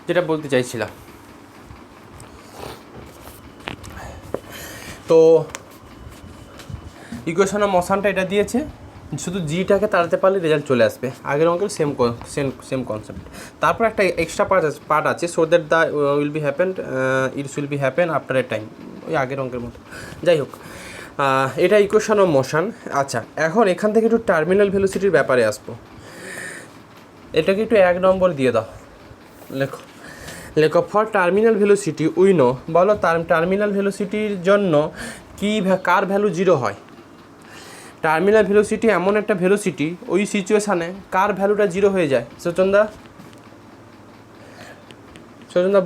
যেটা বলতে চাইছিলাম, তো ইকুয়েশন অফ মোশনটা এটা দিয়েছে, শুধু জিটাকে তাড়াতে পারলে রেজাল্ট চলে আসবে। আগের অঙ্কের সেম কনসেপ্ট। তারপর একটা এক্সট্রা পার্ট আছে, so that the will be happen, it's will be happen after a time, ওই আগের অঙ্কের মতো। যাই হোক, এটা ইকুয়েশন অফ মোশন। আচ্ছা, এখন এখান থেকে একটু টার্মিনাল ভেলোসিটির ব্যাপারে আসবো। এটাকে একটু 1 নম্বর দিয়ে দাও, লেখো for terminal velocity we know, বলো টার্মিনাল ভেলোসিটির জন্য কার ভ্যালু 0 হয়। টার্মিনাল ভেলোসিটি এমন একটা ভেলোসিটি, ওই সিচুয়েশানে কার ভ্যালুটা 0 হয়ে যায়। সচন্দা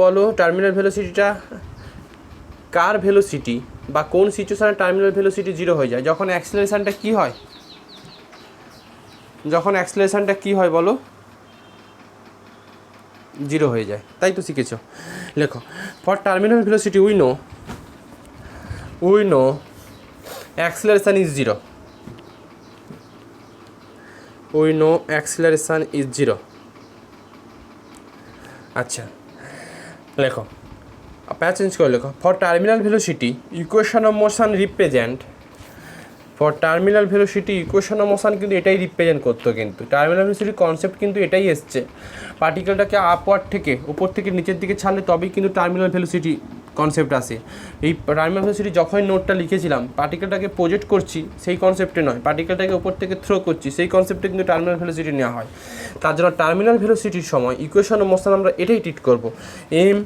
বলো, টার্মিনাল ভেলোসিটিটা কার ভেলোসিটি বা কোন সিচুয়েশানে টার্মিনাল ভেলোসিটি 0 হয়ে যায়? যখন অ্যাক্সেলারেশনটা কী হয়, বলো, 0 হয়ে যায়। তাই তো শিখেছ। লেখো for terminal velocity we know acceleration is 0। We know acceleration is 0। আচ্ছা, লেখো প্যাচ চেঞ্জ করে লেখো for terminal velocity equation of motion represent. For terminal velocity equation of motion কিন্তু এটাই রিপ্রেজেন্ট করতো, কিন্তু টার্মিনাল ভেলোসিটির কনসেপ্ট কিন্তু এটাই এসছে। পার্টিকেলটাকে আপওয়ার্ড থেকে উপর থেকে নিচের দিকে ছাড়লে তবেই কিন্তু টার্মিনাল ভেলোসিটি কনসেপ্ট আসে। এই টার্মিনাল ভেলোসিটি যখনই নোটটা লিখেছিলাম, পার্টিকেলটাকে প্রজেক্ট করছি সেই কনসেপ্টে নয়, পার্টিকেলটাকে উপর থেকে থ্রো করছি সেই কনসেপ্টে কিন্তু টার্মিনাল ভেলোসিটি নেওয়া হয়। তার জন্য টার্মিনাল ভেলোসিটির সময় ইকুয়েশন অফ মোশন আমরা এটাই ট্রিট করবো, m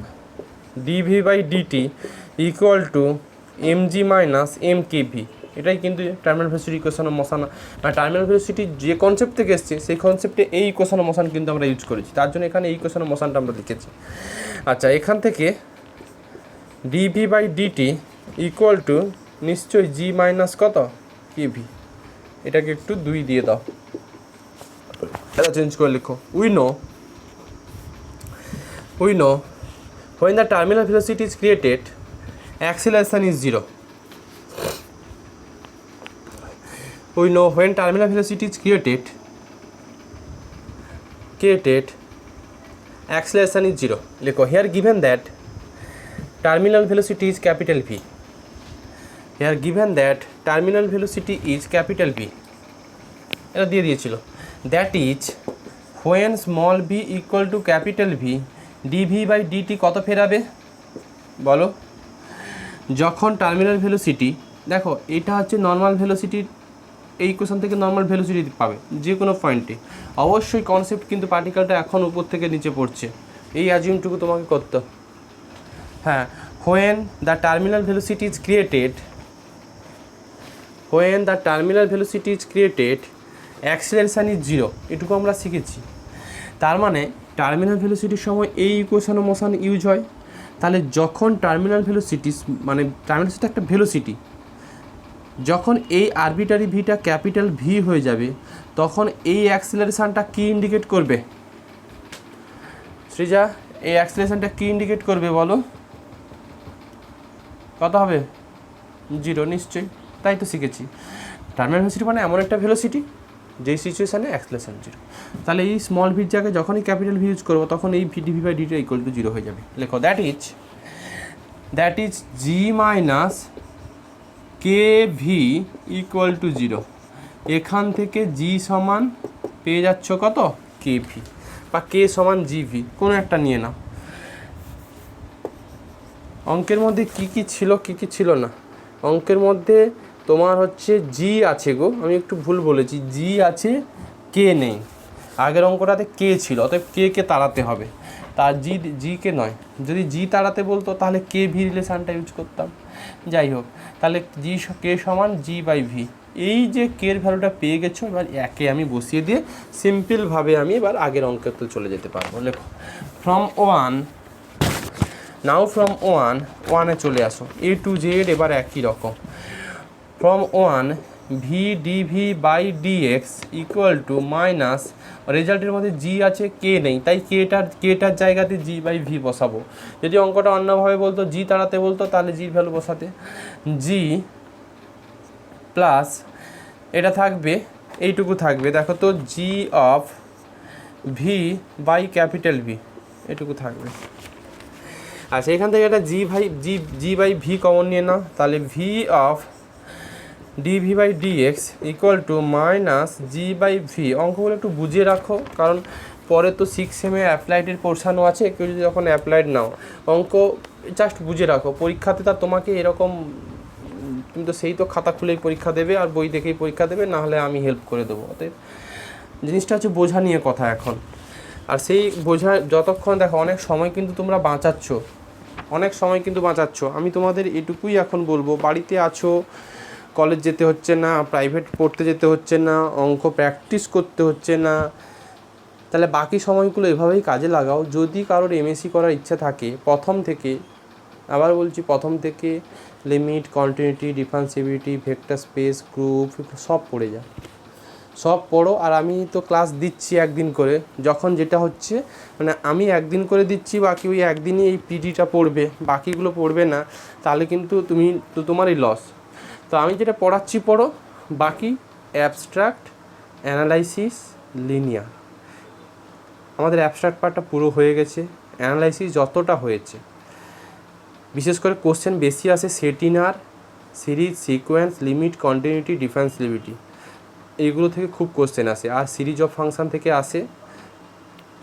dv/dt equal to mg minus mkv। এটাই কিন্তু terminal velocity equation of motion, terminal velocity যে কনসেপ্ট থেকে এসছে সেই কনসেপ্টে এই ইকুয়েশন অফ মোশন কিন্তু আমরা ইউজ করেছি, তার জন্য এখানে এই ইকুয়েশন অফ মোশনটা আমরা লিখেছি। আচ্ছা, এখান থেকে dv/dt ইকুয়াল টু নিশ্চয়ই g মাইনাস কত kv, এটাকে একটু 2 দিয়ে দাও, এটা চেঞ্জ করে লিখো। We know when the terminal velocity is created, acceleration is 0. We know when terminal velocity is created, acceleration is 0. Lekho here given that terminal velocity is capital V. Here given that terminal velocity is capital V. এটা দিয়ে দিয়েছিল। That is when small v equal to capital V, dv/dt কত ফেরাবে বলো? যখন terminal velocity, দেখো এটা হচ্ছে normal ভেলোসিটির, এই ইকুয়েশন থেকে নর্মাল ভেলোসিটি পাবে যে কোনো পয়েন্টে। অবশ্যই কনসেপ্ট কিন্তু পার্টিকেলটা এখন উপর থেকে নিচে পড়ছে, এই অ্যাজিউমটুকু তোমাকে করতে। হ্যাঁ, when the terminal velocity is created, acceleration is 0, এটুকু আমরা শিখেছি। তার মানে টার্মিনাল ভেলোসিটির সময় এই ইকুয়েশন অফ মোশন ইউজ হয়। তাহলে যখন টার্মিনাল ভেলোসিটি, মানে টার্মিনাল ভেলোসিটি একটা ভেলোসিটি, যখন এই আরবিটারি ভিটা ক্যাপিটাল ভি হয়ে যাবে, তখন এই অ্যাক্সেলারেশনটা কী ইন্ডিকেট করবে? সৃজা, এই অ্যাক্সেলারেশনটা কী ইন্ডিকেট করবে বলো? কত হবে? 0 নিশ্চয়ই, তাই তো শিখেছি। টার্মিনাল ভেলোসিটি মানে এমন একটা ভেলোসিটি যেই সিচুয়েশানে অ্যাক্সেলারেশন 0। তাহলে এই স্মল ভির জায়গায় যখনই ক্যাপিটাল ভি ইউজ করবো, তখন এই dv/dt ইকুয়াল টু 0 হয়ে যাবে। লেখো that is g minus kv equal to 0। এখান থেকে g সমান পেয়ে যাচ্ছ কত? kv, বা k সমান gv, কোনো একটা নিয়ে নাও। অঙ্কের মধ্যে কী কী ছিল না? অঙ্কের মধ্যে তোমার হচ্ছে g আছে গো, আমি একটু ভুল বলেছি, g আছে, k নেই। আগের অঙ্কটাতে k ছিল, অতএব কে তাড়াতে হবে, তার কে নয়। যদি g তাড়াতে বলতো তাহলে kv রিলেশানটা ইউজ করতাম। যাই হোক, তাহলে k সমান g/v। এই যে কের ভ্যালুটা পেয়ে গেছো, এবার একে আমি বসিয়ে দিয়ে সিম্পলভাবে আমি এবার আগের অঙ্কেতে চলে যেতে পারবো। লেখো ফ্রম 1 চলে আসো, a to z এবার একই রকম। From 1 v dv/dx equal to minus, রেজাল্টের মধ্যে g আছে, k নেই, তাই কেটার জায়গাতে g/v বসাবো। যদি অঙ্কটা অন্যভাবে বলতো, g তাড়াতে বলতো, তাহলে জির ভ্যালু বসাতে g প্লাস এটা থাকবে, এইটুকু থাকবে, দেখো তো g of v by capital V। এটুকু থাকবে। আচ্ছা, এখান থেকে একটা জি বাই ভি কমন নিয়ে নাও, তাহলে v of dv by dx equal to minus g by v. অঙ্কগুলো একটু বুঝিয়ে রাখো, কারণ পরে তো 6 সেমে অ্যাপ্লাইডের পোর্শানও আছে, কেউ যদি যখন অ্যাপ্লাইড নাও অঙ্ক জাস্ট বুঝে রাখো। পরীক্ষাতে তার তোমাকে এরকম, তুমি তো সেই তো খাতা খুলেই পরীক্ষা দেবে আর বই দেখেই পরীক্ষা দেবে, না হলে আমি হেল্প করে দেবো। অতএব জিনিসটা হচ্ছে বোঝা নিয়ে কথা এখন। আর সেই বোঝা যতক্ষণ, দেখো অনেক সময় কিন্তু তোমরা বাঁচাচ্ছ, আমি তোমাদের এটুকুই এখন বলবো, বাড়িতে আছো, কলেজ যেতে হচ্ছে না, প্রাইভেট পড়তে যেতে হচ্ছে না, অঙ্ক প্র্যাকটিস করতে হচ্ছে না, তাহলে বাকি সময়গুলো এভাবেই কাজে লাগাও। যদি কারোর এমএসসি করার ইচ্ছা থাকে, প্রথম থেকে, আবার বলছি প্রথম থেকে limit, continuity, differentiability, vector space, group সব পড়ে যায়, সব পড়ো। আর আমি তো ক্লাস দিচ্ছি একদিন করে, যখন যেটা হচ্ছে মানে আমি একদিন করে দিচ্ছি, বাকি ওই একদিনই এই পিডিটা পড়বে, বাকিগুলো পড়বে না, তাহলে কিন্তু তোমারই লস। তো আমি যেটা পড়াচ্ছি পড়ো, বাকি অ্যাবস্ট্রাক্ট, অ্যানালাইসিস, লিনিয়ার। আমাদের অ্যাবস্ট্রাক্ট পার্টটা পুরো হয়ে গেছে, অ্যানালাইসিস যতটা হয়েছে, বিশেষ করে কোশ্চেন বেশি আসে সেটিনার, series, sequence, limit, continuity, differentiability, এইগুলো থেকে খুব কোশ্চেন আসে। আর সিরিজ অফ ফাংশান থেকে আসে,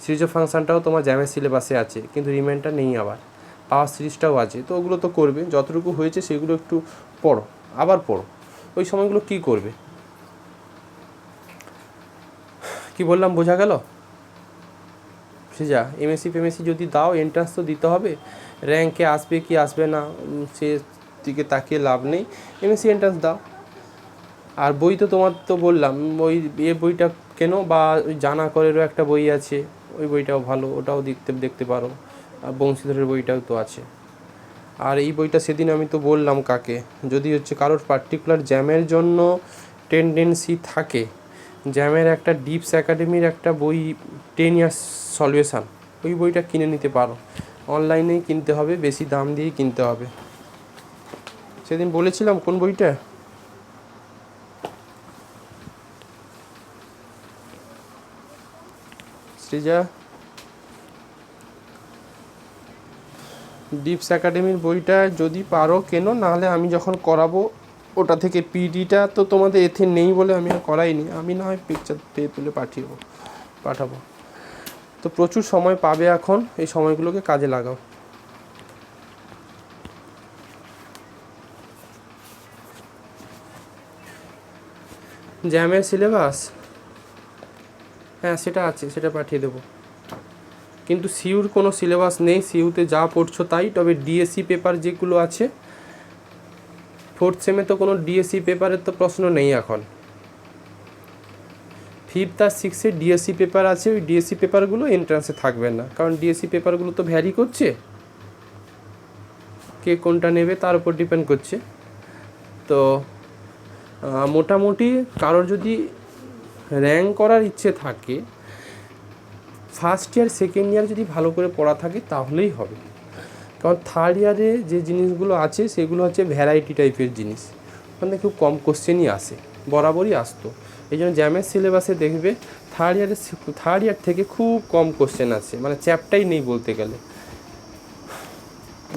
সিরিজ অফ ফাংশানটাও তোমার জ্যামের সিলেবাসে আছে, কিন্তু রিমাইন্ডার নেই, আবার পাওয়ার সিরিজটাও আছে। তো ওগুলো তো করবে, যতটুকু হয়েছে সেগুলো একটু পড়ো, আবার পড়ো। ওই সময়গুলো কী করবে, কি বললাম বোঝা গেল? সে যা এমএসসি যদি দাও, এন্ট্রান্স তো দিতে হবে, র্যাঙ্কে আসবে কি আসবে না সে দিকে তাকিয়ে লাভ নেই, এমএসসি এন্ট্রান্স দাও। আর বই তো তোমার তো বললাম, ওই বইটা কেন, বা ওই জানা করেরও একটা বই আছে, ওই বইটাও ভালো, ওটাও দেখতে পারো। আর বংশীধরের বইটাও তো আছে। আর এই বইটা সেদিন আমি তো বললাম কাকে, যদি হচ্ছে কারোর পার্টিকুলার জ্যামের জন্য টেন্ডেন্সি থাকে, জ্যামের একটা ডিপস একাডেমির একটা বই 10 ইয়ার্স সলিউশান, ওই বইটা কিনে নিতে পারো। অনলাইনেই কিনতে হবে, বেশি দাম দিয়েই কিনতে হবে। সেদিন বলেছিলাম কোন বইটা, সৃজা, ডিপস একাডেমির বইটা যদি পারো কেনো, নাহলে আমি যখন করাবো ওটা থেকে পিডিটা তো তোমাদের এতে নেই বলে আমি আর করাইনি, আমি না হয় পিকচার তুলে পাঠাবো। তো প্রচুর সময় পাবে এখন, এই সময়গুলোকে কাজে লাগাও। জ্যামের সিলেবাস, হ্যাঁ সেটা আছে, সেটা পাঠিয়ে দেবো, কিন্তু সিউর কোনো সিলেবাস নেই, সিউতে যা পড়ছো তাই। তবে ডিএসসি পেপার যেগুলো আছে, 4th সেমে তো কোনো ডিএসসি পেপারের তো প্রশ্ন নেই এখন। 5th আর 6th ডিএসসি পেপার আছে, ওই ডিএসসি পেপারগুলো এন্ট্রান্সে থাকবে না, কারণ ডিএসসি পেপারগুলো তো ভ্যারি করছে, কে কোনটা নেবে তার উপর ডিপেন্ড করছে। তো মোটামুটি কারোর যদি র্যাঙ্ক করার ইচ্ছে থাকে, ফার্স্ট ইয়ার সেকেন্ড ইয়ার যদি ভালো করে পড়া থাকে তাহলেই হবে। কারণ থার্ড ইয়ারে যে জিনিসগুলো আছে সেগুলো হচ্ছে ভ্যারাইটি টাইপের জিনিস, ওখানে খুব কম কোশ্চেনই আসে, বরাবরই আসতো। এই জন্য জ্যামের সিলেবাসে দেখবে থার্ড ইয়ার থেকে খুব কম কোশ্চেন আসে, মানে চ্যাপ্টারই নেই বলতে গেলে।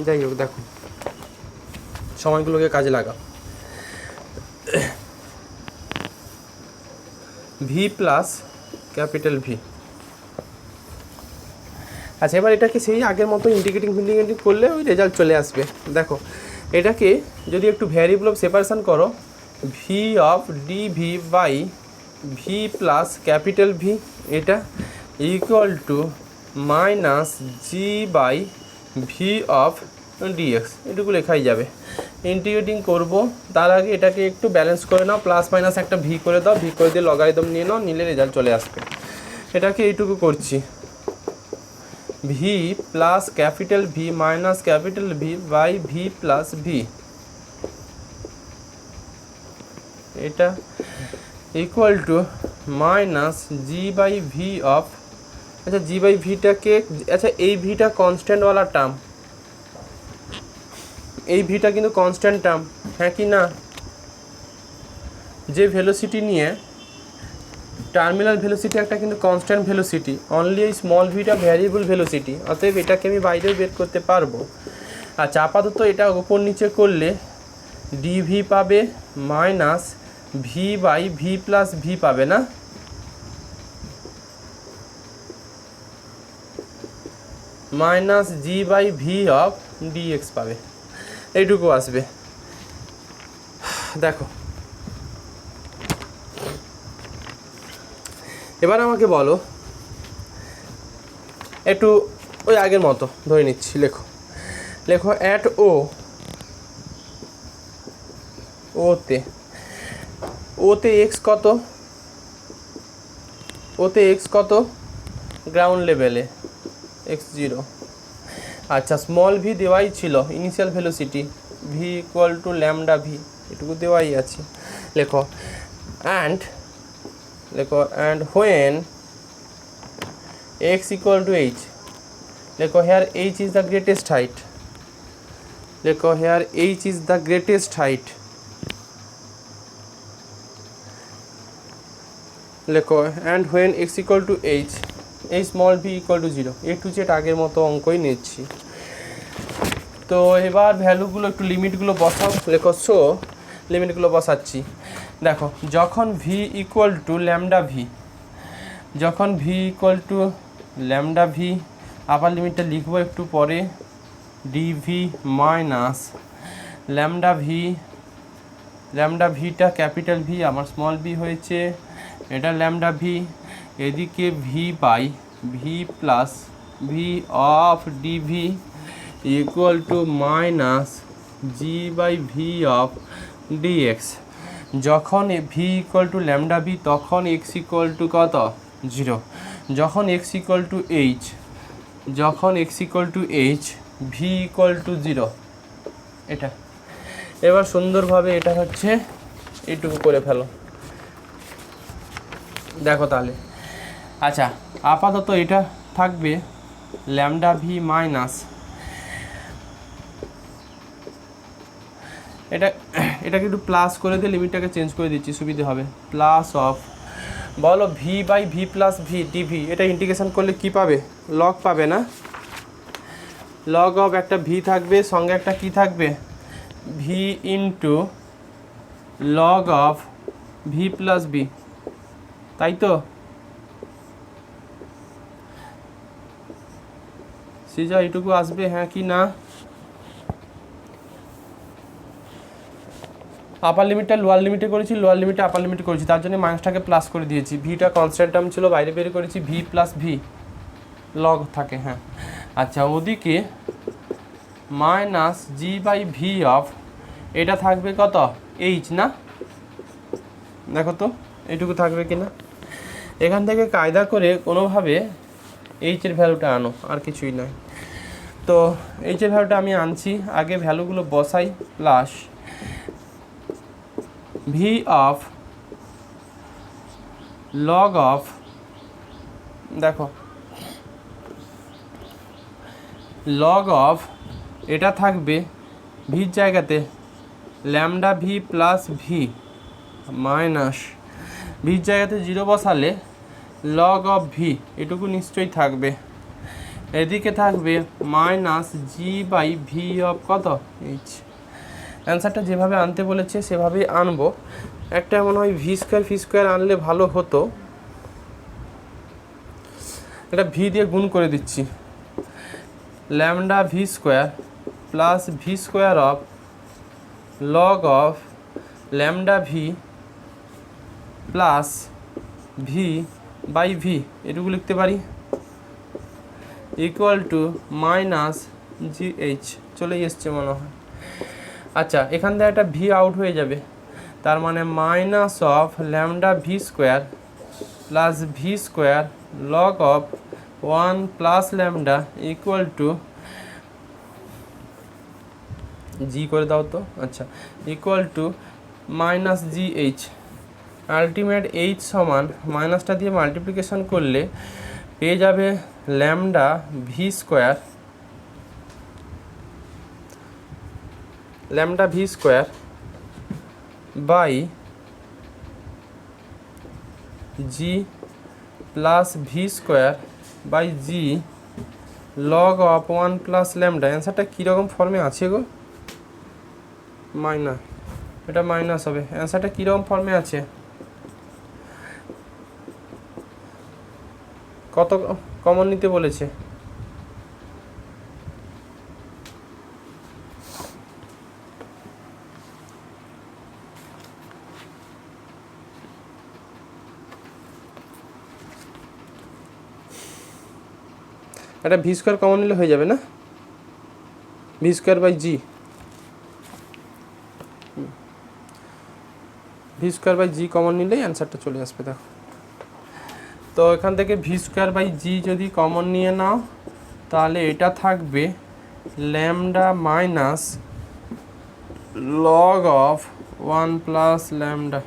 যাই হোক, দেখো সময়গুলোকে কাজে লাগা। V plus capital V. আচ্ছা, এবার এটাকে সেই আগের মতো ইন্টিগ্রেটিং করলে ওই রেজাল্ট চলে আসবে। দেখো এটাকে যদি একটু ভ্যারিয়েবল অফ সেপারেশন করো, v of d v by v plus capital V, এটা equal to minus g by v of dx, এটুকু লেখাই যাবে। ইন্টিগ্রেটিং করব তার আগে এটাকে একটু ব্যালেন্স করে নাও, প্লাস মাইনাস একটা ভি করে দাও, ভি করে দিয়ে লগারিদম নিয়ে নাও, নিলে রেজাল্ট চলে আসবে। এটাকে এইটুকু করছি, v plus capital V minus capital V by v plus v, এটা equal to minus g by v of, আচ্ছা জি বাই ভিটাকে, আচ্ছা এই ভিটা কনস্ট্যান্টওয়ালা টার্ম, এই ভিটা কিন্তু কনস্ট্যান্ট টার্ম, হ্যাঁ কি না? যে ভেলোসিটি নিয়ে টার্মিনাল ভেলোসিটি একটা কিন্তু কনস্ট্যান্ট ভেলোসিটি, অনলি এই স্মল ভিটা ভ্যারিয়েবল ভেলোসিটি, অতএব এটাকে আমি বাইরেও বের করতে পারবো। আচ্ছা, আপাতত এটা ওপর নিচে করলে ডিভি পাবে minus v by v plus v পাবে না, minus g by v of dx পাবে, এইটুকু আসবে। দেখো এবার আমাকে বলো একটু ওই আগের মতো ধরে নিচ্ছি, লেখো লেখো অ্যাট ওতে এক্স কত, ওতে এক্স কত গ্রাউন্ড লেভেলে এক্স জিরো। আচ্ছা, স্মল ভি দেওয়াই ছিল initial velocity v equal to lambda v, এটুকু দেওয়াই আছে। লেখো and when x equal to h, লেখো here h is the greatest height, লেখো here h is the greatest height, লেখো and when x equal to h এই small v equal to zero, A to Z আগের মতো অঙ্কই নিচ্ছি। তো এবার ভ্যালুগুলো একটু লিমিটগুলো বসাও, লেখো সো লিমিটগুলো বসাচ্ছি। দেখো যখন v equal to lambda v, যখন v equal to lambda v, upper লিমিটটা লিখবো একটু পরে, dv minus lambda v, lambda ভিটা ক্যাপিটাল ভি, আমার স্মল ভি হয়েছে, এটা ল্যামডা ভি, এদিকে v by v plus v of dv equal to minus g by v of dx. যখন v equal to lambda v তখন x equal to কত, zero. যখন x equal to h, যখন x equal to H V equal to zero, এটা এবার সুন্দরভাবে এটা হচ্ছে এইটুকু করে ফেলো। দেখো তাহলে, আচ্ছা আপাতত এটা থাকবে ল্যামডা ভি মাইনাস, এটাকে একটু প্লাস করে দিয়ে লিমিটটাকে চেঞ্জ করে দিচ্ছি সুবিধে হবে, প্লাস অফ বলো v by v plus v dv, এটা ইন্টিগ্রেশন করলে কি পাবে, লগ পাবে না, লগ অফ একটা ভি থাকবে, সঙ্গে একটা কি থাকবে, V into log of v plus V, তাই তো সিজা এইটুকু আসবে, হ্যাঁ কি না? আপার লিমিটটা লোয়ার লিমিটে করেছি, লোয়ার লিমিটে আপার লিমিটে করেছি, তার জন্য মাইনাসটাকে প্লাস করে দিয়েছি, ভিটা কনস্ট্যান্ট টার্ম ছিল বাইরে বের করেছি, ভি প্লাস ভি লগ থাকে, হ্যাঁ। আচ্ছা ওদিকে minus g by v of, এটা থাকবে কত, এইচ না, দেখো তো এইটুকু থাকবে কি না। এখান থেকে কায়দা করে কোনোভাবে এইচের ভ্যালুটা আনো, আর কিছুই নয়। তো এইচের ভ্যালুটা আমি আনছি, আগে ভ্যালুগুলো বসাই, plus v of log of, দেখো লগ অফ এটা থাকবে ভির জায়গাতে lambda v plus v minus ভির জায়গাতে জিরো বসালে লগ অফ ভি, এটুকু নিশ্চয়ই থাকবে, এদিকে থাকবে minus g by v of কত, এইচ। অ্যান্সারটা যেভাবে আনতে বলেছে সেভাবেই আনবো। একটা মনে হয় ভি স্কোয়ার আনলে ভালো হতো, এটা ভি দিয়ে গুণ করে দিচ্ছি, lambda v square plus v square of log of lambda v plus v by v, এটুকু লিখতে পারি, equal to minus g h, চলেই এসছে মনে হয়। আচ্ছা এখান থেকে একটা ভি আউট হয়ে যাবে, তার মানে minus of lambda v square plus v square log of 1 plus lambda equal to g করে দাও তো, আচ্ছা equal to minus g h, ultimate h সমান মাইনাসটা দিয়ে মাল্টিপ্লিকেশন করলে পেয়ে যাবে lambda v square, lambda v square by g plus v square by g log of 1 plus lambda. অ্যান্সারটা কীরকম ফর্মে আছে গো? মাইনাস, এটা মাইনাস হবে। অ্যান্সারটা কীরকম ফর্মে আছে? কত কমন নিতে বলেছে? এটা ভি স্কোয়ার কমন নিলে হয়ে যাবে না? V square by g, v square by g common নিলেই অ্যান্সারটা চলে আসবে। দেখো তো এখান থেকে ভি স্কোয়ার বাই জি যদি কমন নিয়ে নাও তাহলে এটা থাকবে lambda minus log of 1 plus lambda.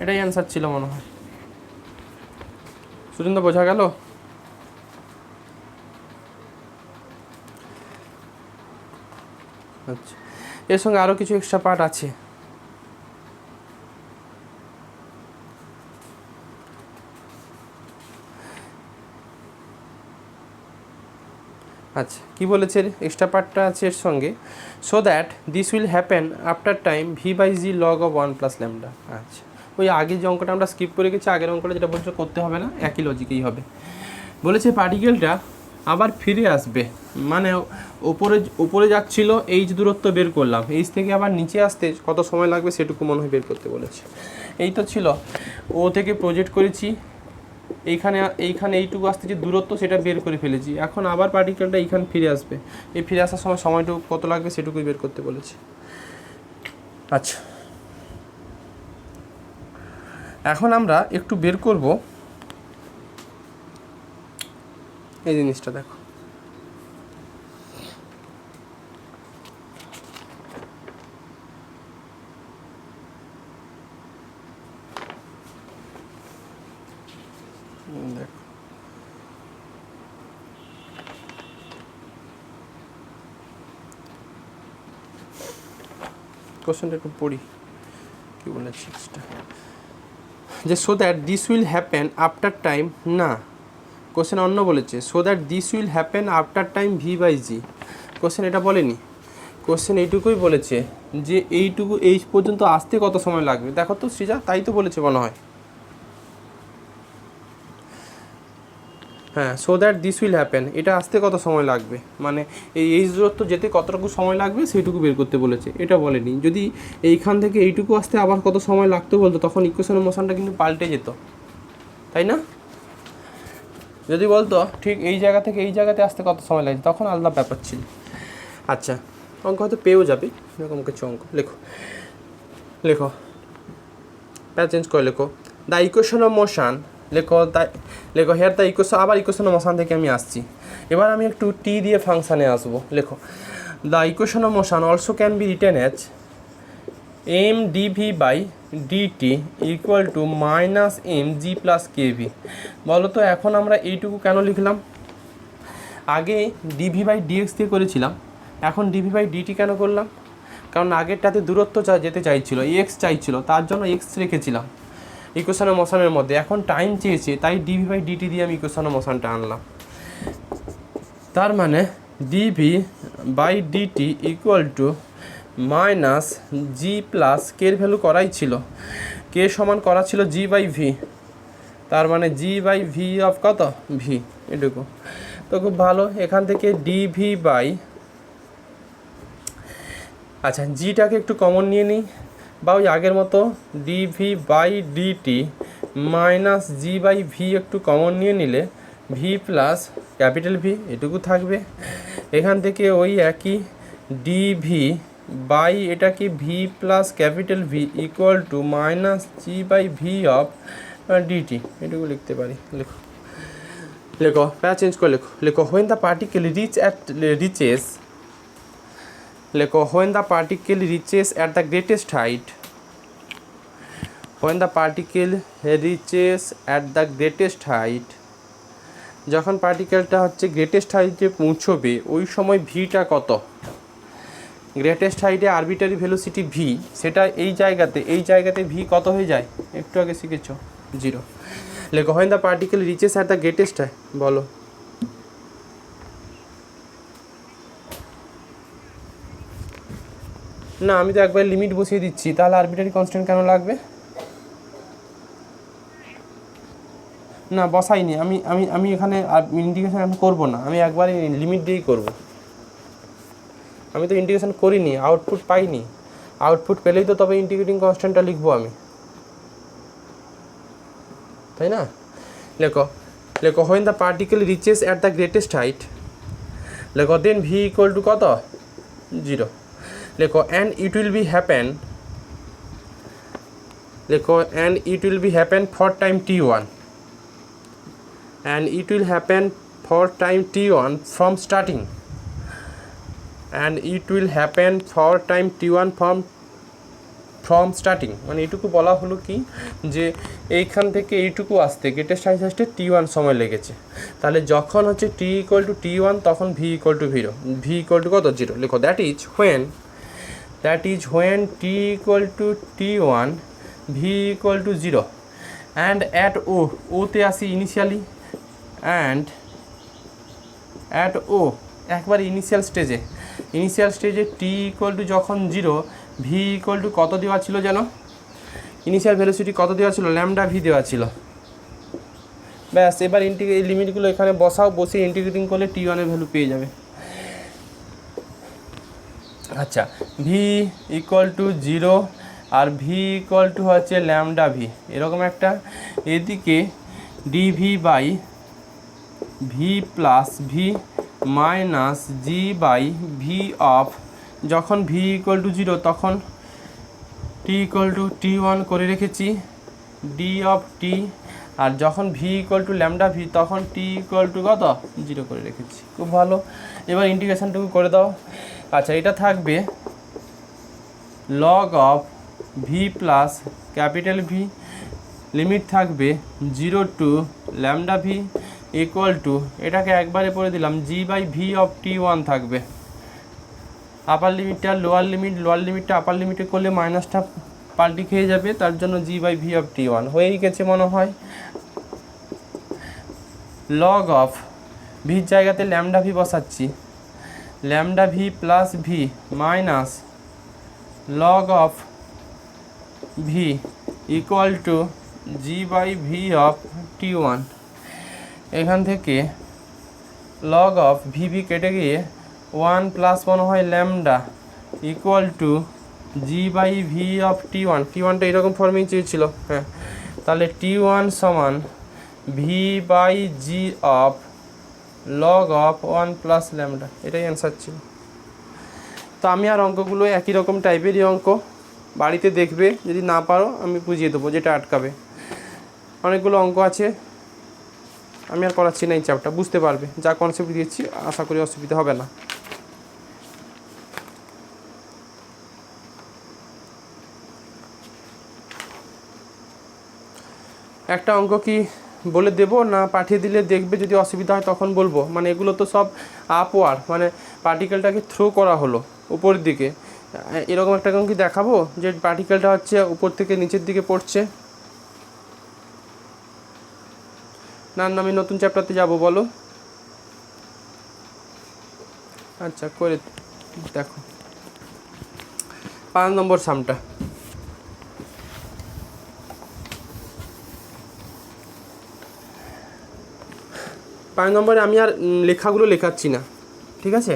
এটাই অ্যান্সার ছিল মনে হয়। সুরিন্দ্র বোঝা গেল? আচ্ছা, এর সঙ্গে আরও কিছু এক্সট্রা পার্ট আছে। আচ্ছা, কী বলেছে? এক্সট্রা পার্টটা আছে এর সঙ্গে, so that this will happen after time v by g log of 1 plus lambda. আচ্ছা, ওই আগের যে অঙ্কটা আমরা স্কিপ করে গেছি, আগের অঙ্কটা যেটা বলছে করতে হবে না, একই লজিকেই হবে। বলেছে পার্টিকেলটা আবার ফিরে আসবে, মানে উপরে যাচ্ছিল এইচ দূরত্ব বের করলাম, এইচ থেকে আবার নিচে আসতে কত সময় লাগবে সেটুকু মনে হয় বের করতে বলেছে। এই তো ছিল, ও থেকে প্রজেক্ট করেছি, এইখানে এইটুকু আসতে যে দূরত্ব সেটা বের করে ফেলেছি। এখন আবার পার্টিকেলটা এইখানে ফিরে আসবে, এই ফিরে আসার সময় সময়টুকু কত লাগবে সেটুকুই বের করতে বলেছে। আচ্ছা, এখন আমরা একটু বের করব এই জিনিসটা। দেখো দেখো কোশ্চেনটা একটু পড়ি কী বলেছে যে so that this will happen after time, না কোশ্চেন অন্য বলেছে, so that this will happen after time v by g. Question এটা বলেনি, কোশ্চেন এইটুকুই বলেছে যে এইটুকু এই পর্যন্ত আসতে কত সময় লাগবে। দেখো তো সৃজা, তাই তো বলেছে মনে হয়। হ্যাঁ, so that this will happen, এটা আসতে কত সময় লাগবে, মানে এই দূরত্ব যেতে কতটুকু সময় লাগবে সেইটুকু বের করতে বলেছে, এটা বলেনি। যদি এইখান থেকে এইটুকু আসতে আবার কত সময় লাগতো বলতো, তখন ইকুয়েশনের মোশনটা কিন্তু পাল্টে যেত, তাই না? যদি বলতো ঠিক এই জায়গা থেকে এই জায়গাতে আসতে কত সময় লাগে, তখন আলাদা ব্যাপার ছিল। আচ্ছা, অঙ্ক হয়তো পেয়েও যাবে, এরকম কিছু অঙ্ক লেখো, লেখো প্যাচ চেঞ্জ করে লেখো দ্য ইকুয়েশন অফ মোশন। লেখো হেয়ার দ্য ইকুয়েশন, আবার ইকুয়েশন অফ মোশন থেকে আমি আসছি, এবার আমি একটু টি দিয়ে ফাংশানে আসবো। লেখো the equation of motion also can be written as m dv by dt equal to minus m g plus kv. বলো তো এখন আমরা এইটুকু কেন লিখলাম? আগে ডিভি বাই ডিএক্স দিয়ে করেছিলাম, এখন ডিভি বাই ডিটি কেন করলাম? কারণ আগেরটাতে দূরত্ব যেতে চাইছিল, এক্স চাইছিল, তার জন্য এক্স রেখেছিলাম ইকুয়েশন অফ মোশনের মধ্যে। এখন টাইম চেয়েছে, তাই ডিভি বাই ডিটি দিয়ে আমি ইকুয়েশন অফ মোশনটা আনলাম। তার মানে dv by dt equal to minus g plus কের ভ্যালু করাই ছিল, কে সমান করা ছিল জি বাই ভি, তার মানে জি বাই ভি অফ কত ভি, এটুকু। তো খুব ভালো, এখান থেকে ডিভি বাই, আচ্ছা জিটাকে একটু কমন নিয়ে নিই, বা ওই আগের মতো dv by dt minus g by v একটু কমন নিয়ে নিলে ভি প্লাস ক্যাপিটাল ভি এটুকু থাকবে। এখান থেকে ওই একই ডিভি বাই এটাকে v plus capital v equal to minus g by v of dt, এটুকু লিখতে পারি। লেখো লেখো প্যাচ চেঞ্জ করে লেখো হোয়েন দ্য পার্টিকেল রিচেস লেখো when the particle reaches at the greatest height, when the particle reaches at the greatest height, যখন পার্টিকেলটা হচ্ছে গ্রেটেস্ট হাইটে পৌঁছবে ওই সময় ভিটা কত? গ্রেটেস্ট হাইটে আরবিটারি ভেলোসিটি ভি, সেটা এই জায়গাতে ভি কত হয়ে যায় একটু আগে শিখেছ, 0 লেখো when the particle reaches at the greatest বলো না আমি তো একবার লিমিট বসিয়ে দিচ্ছি তাহলে আরবিট্রারি কনস্ট্যান্ট কেন লাগবে না বসাইনি আমি আমি আমি এখানে ইন্টিগ্রেশন আমি করবো না আমি একবারই লিমিট দিয়েই করব আমি তো ইন্টিগ্রেশন করিনি আউটপুট পাইনি আউটপুট পেলেই তো তবে ইন্টিগ্রেটিং কনস্ট্যান্টটা লিখবো আমি তাই না লেখো লেখো when the particle reaches at the greatest height লেখো then v equal to কত 0 লেখো and it will be happen লেখো and it will be happen for time t1 and it will happen for time t1 from starting and it will happen for time t1 from starting মানে এইটুকু বলা হলো কি যে এইখান থেকে এইটুকু আসতে গ্রেটেস্ট হাইট আসতে t1 সময় লেগেছে তাহলে যখন হচ্ছে t ইকুয়াল টু t1 তখন v equal to 0 v equal to কত 0 লেখো that is when t equal to t1 v equal to 0 and at o তে আসি ইনিশিয়ালি and at o একবার ইনিশিয়াল স্টেজে t ইকুয়াল টু যখন 0 v equal to কত দেওয়া ছিল যেন ইনিশিয়াল ভেলোসিটি কত দেওয়া ছিল ল্যামডা ভি দেওয়া ছিল ব্যাস এবার এই লিমিটগুলো এখানে বসিয়ে ইন্টিগ্রেটিং করলে t1 এর ভ্যালু পেয়ে যাবে আচ্ছা v ইকুয়াল টু 0 আর v ইকুয়াল টু হচ্ছে ল্যামডা ভি এরকম একটা এদিকে dv by v plus v minus g by v of যখন ভি ইকুয়াল টু 0 তখন টি ইকুয়াল টু t1 করে রেখেছি ডি অফ টি আর যখন v equal to lambda v তখন টি ইকুয়াল টু কত 0 করে রেখেছি খুব ভালো এবার ইন্টিগ্রেশনটুকু করে দাও আচ্ছা এটা থাকবে log of v plus capital v limit থাকবে 0 to lambda v equal to এটাকে একবারে পড়ে দিলাম জি বাই ভি অফ t1 থাকবে আপার লিমিটটা লোয়ার লিমিটটা আপার লিমিটে করলে মাইনাসটা পাল্টি খেয়ে যাবে তার জন্য জি বাই ভি অফ t1 হয়েই গেছে মনে হয় লগ অফ ভির জায়গাতে ল্যামডা ভি বসাচ্ছি lambda v plus v minus log of v equal to g by v of t1 এখান থেকে লগ অফ ভি কেটে গিয়ে 1 প্লাস 1 হয় lambda equal to g by v of t1টা এরকম ফর্মেই চেয়েছিল হ্যাঁ তাহলে t1 সমান v by g of log of 1 plus lambda এটাই অ্যান্সার ছিল তো আমি আর অঙ্কগুলো একই রকম টাইপেরই অঙ্ক বাড়িতে দেখবে যদি না পারো আমি বুঝিয়ে দেবো যেটা আটকাবে অনেকগুলো অঙ্ক আছে আমি আর করাচ্ছি না এই চ্যাপ্টার বুঝতে পারবে যা কনসেপ্ট দিয়েছি আশা করি অসুবিধা হবে না একটা অঙ্ক কি বলে দেব না পাঠিয়ে দিলে দেখবে যদি অসুবিধা হয় তখন বলবো মানে এগুলো তো সব আপওয়ার্ড মানে পার্টিকেলটাকে থ্রো করা হলো উপরের দিকে এরকম একটা অঙ্ক কি দেখাবো যে পার্টিকেলটা হচ্ছে উপর থেকে নিচের দিকে পড়ছে না আমি নতুন চ্যাপ্টারতে যাব বলো আচ্ছা করে দেখো 5 নম্বর সামটা 5 নম্বরে আমি আর লেখাগুলো লেখাচ্ছি না ঠিক আছে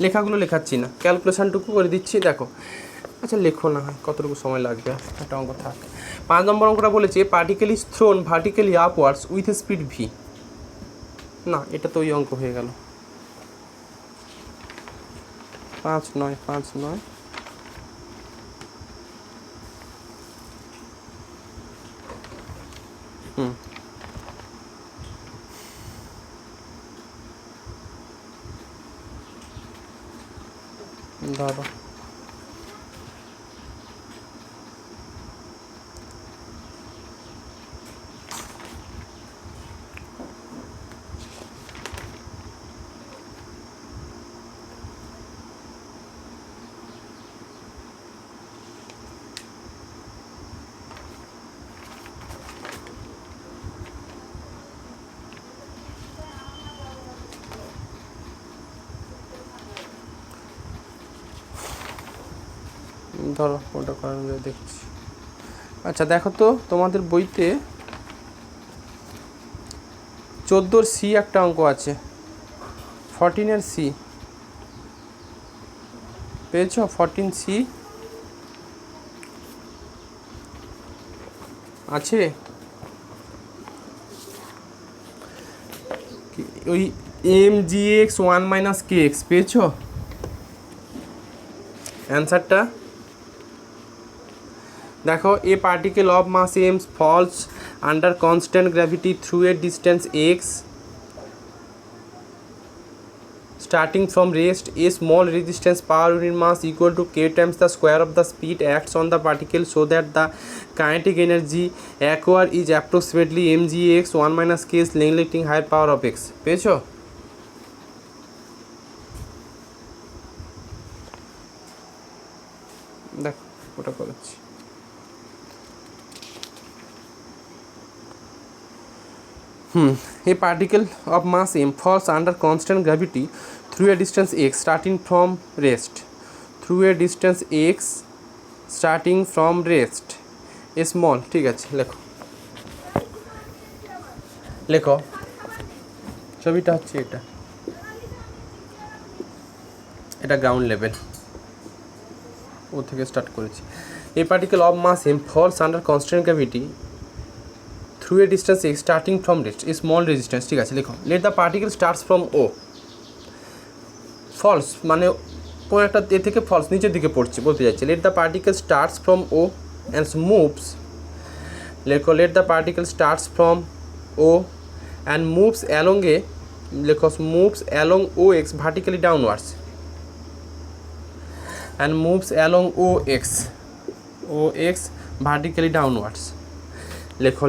লেখাগুলো লেখাচ্ছি না ক্যালকুলেশনটুকু করে দিচ্ছি দেখো আচ্ছা লেখো না হয় কতটুকু সময় লাগবে একটা অঙ্ক থাক 5 নম্বর অঙ্কটা বলেছে particle is thrown vertically upwards with a speed v না এটা তো ওই অঙ্ক হয়ে গেল 5 9 দাদা ধরো ওটা করানো যায় দেখছি। আচ্ছা দেখো তো তোমাদের বইতে 14 সি একটা অঙ্ক আছে, 14 সি পেয়েছ? 14 সি আছে ওই mgx 1 - kx পেয়েছ অ্যান্সারটা? দেখো, a particle of mass m falls under constant gravity through a distance x starting from rest. A small resistance per unit mass equal to k times the square of the speed acts on the particle so that the kinetic energy acquired is approximately mgx 1 - k is neglecting higher power of x. পেয়েছো? দেখো ওটা করেছি। A particle of mass m falls under constant gravity through a distance x starting from rest. Through a distance x starting from rest. A small, ঠিক আছে, লেখো লেখো ছবিটা হচ্ছে এটা, এটা গ্রাউন্ড লেভেল, ও থেকে স্টার্ট করেছি। A particle of mass m falls under constant gravity through a distance x starting from rest. A small resistance, ঠিক আছে, লেখো। Let the particle starts from O. Falls মানে কোনো একটা এ থেকে ফলস নিচের দিকে পড়ছে বলতে যাচ্ছে। Let the particle starts from O and moves, লেখো let the particle starts from O and moves along a, লেখো moves along O X vertically downwards and moves along O X vertically downwards. লেখো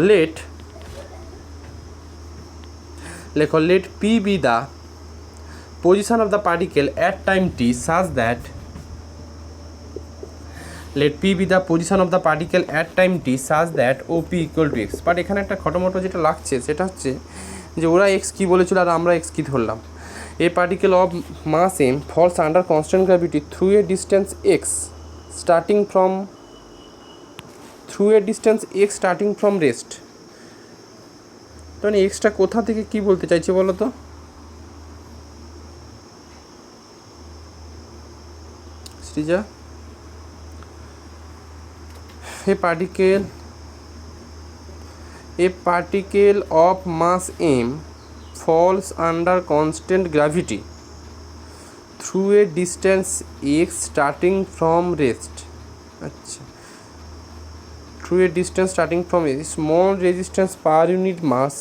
let p be the position of the particle at time t such that, let p be the position of the particle at time t such that op equal to x. But এখানে একটা খটোমটো যেটা লাগছে সেটা হচ্ছে যে ওরা x কী বলেছিল আর আমরা x কী ধরলাম। A particle of mass m falls under constant gravity through a distance x starting from rest. তাহলে এক্সটা কোথা থেকে কী বলতে চাইছে বলো তো? Sreeja, a particle of mass m falls under constant gravity through a distance x starting from rest. আচ্ছা, through a distance starting from a small resistance per unit mass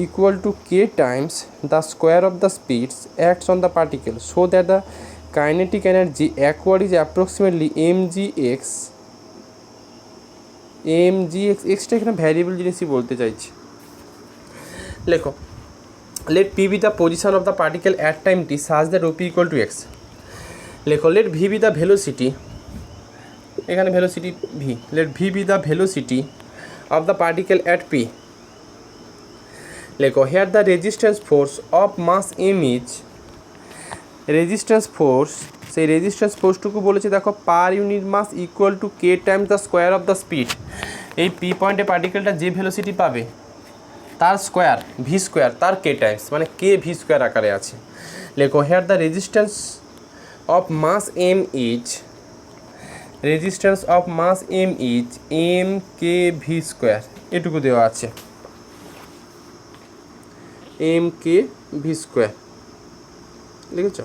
equal to k times the square of the speeds acts on the particle so that the kinetic energy acquired is approximately mgx টা এখানে variable জিনিসই বলতে চাইছি। লেখো let p be the position of the particle at time t such that op equal to x. লেখো let v be the velocity, এখানে velocity v, let v be the velocity of the particle at p. লেখো here the resistance force of mass m is, resistance force, সেই resistance ফোর্সটুকু বলেছে দেখো per unit mass equal to k times the square of the speed. এই P পয়েন্টে পার্টিকেলটা যে velocity পাবে তার স্কোয়ার ভি স্কোয়ার তার কে টাইমস, মানে কে ভি স্কোয়ার আকারে আছে। লেখো here the resistance of mass m is, resistance of mass m is m k v square, এটুকু দেওয়া আছে এম কে ভি স্কোয়ার, লিখেছ?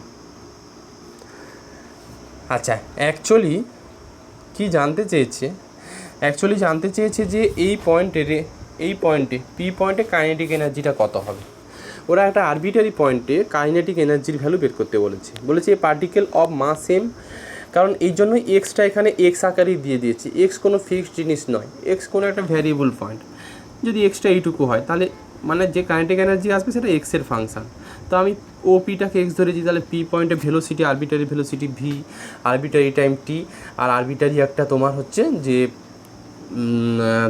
আচ্ছা, অ্যাকচুয়ালি কি জানতে চেয়েছে? অ্যাকচুয়ালি জানতে চেয়েছে যে এই পয়েন্টে পি পয়েন্টে কাইনেটিক এনার্জিটা কত হবে। ওরা একটা আরবিটারি পয়েন্টে কাইনেটিক এনার্জির ভ্যালু বের করতে বলেছে a particle of mass M, কারণ এই জন্য এক্সটা এখানে এক্স আকারেই দিয়ে দিয়েছি। এক্স কোনো ফিক্সড জিনিস নয়, এক্স কোনো একটা ভ্যারিয়েবল পয়েন্ট। যদি এক্সটা এইটুকু হয় তাহলে মানে যে কাইনেটিক এনার্জি আসবে সেটা এক্সের ফাংশান। তো আমি ও পিটাকে এক্স ধরেছি, তাহলে পি পয়েন্টে velocity arbitrary velocity v, arbitrary time t, আর আরবিটারি একটা তোমার হচ্ছে যে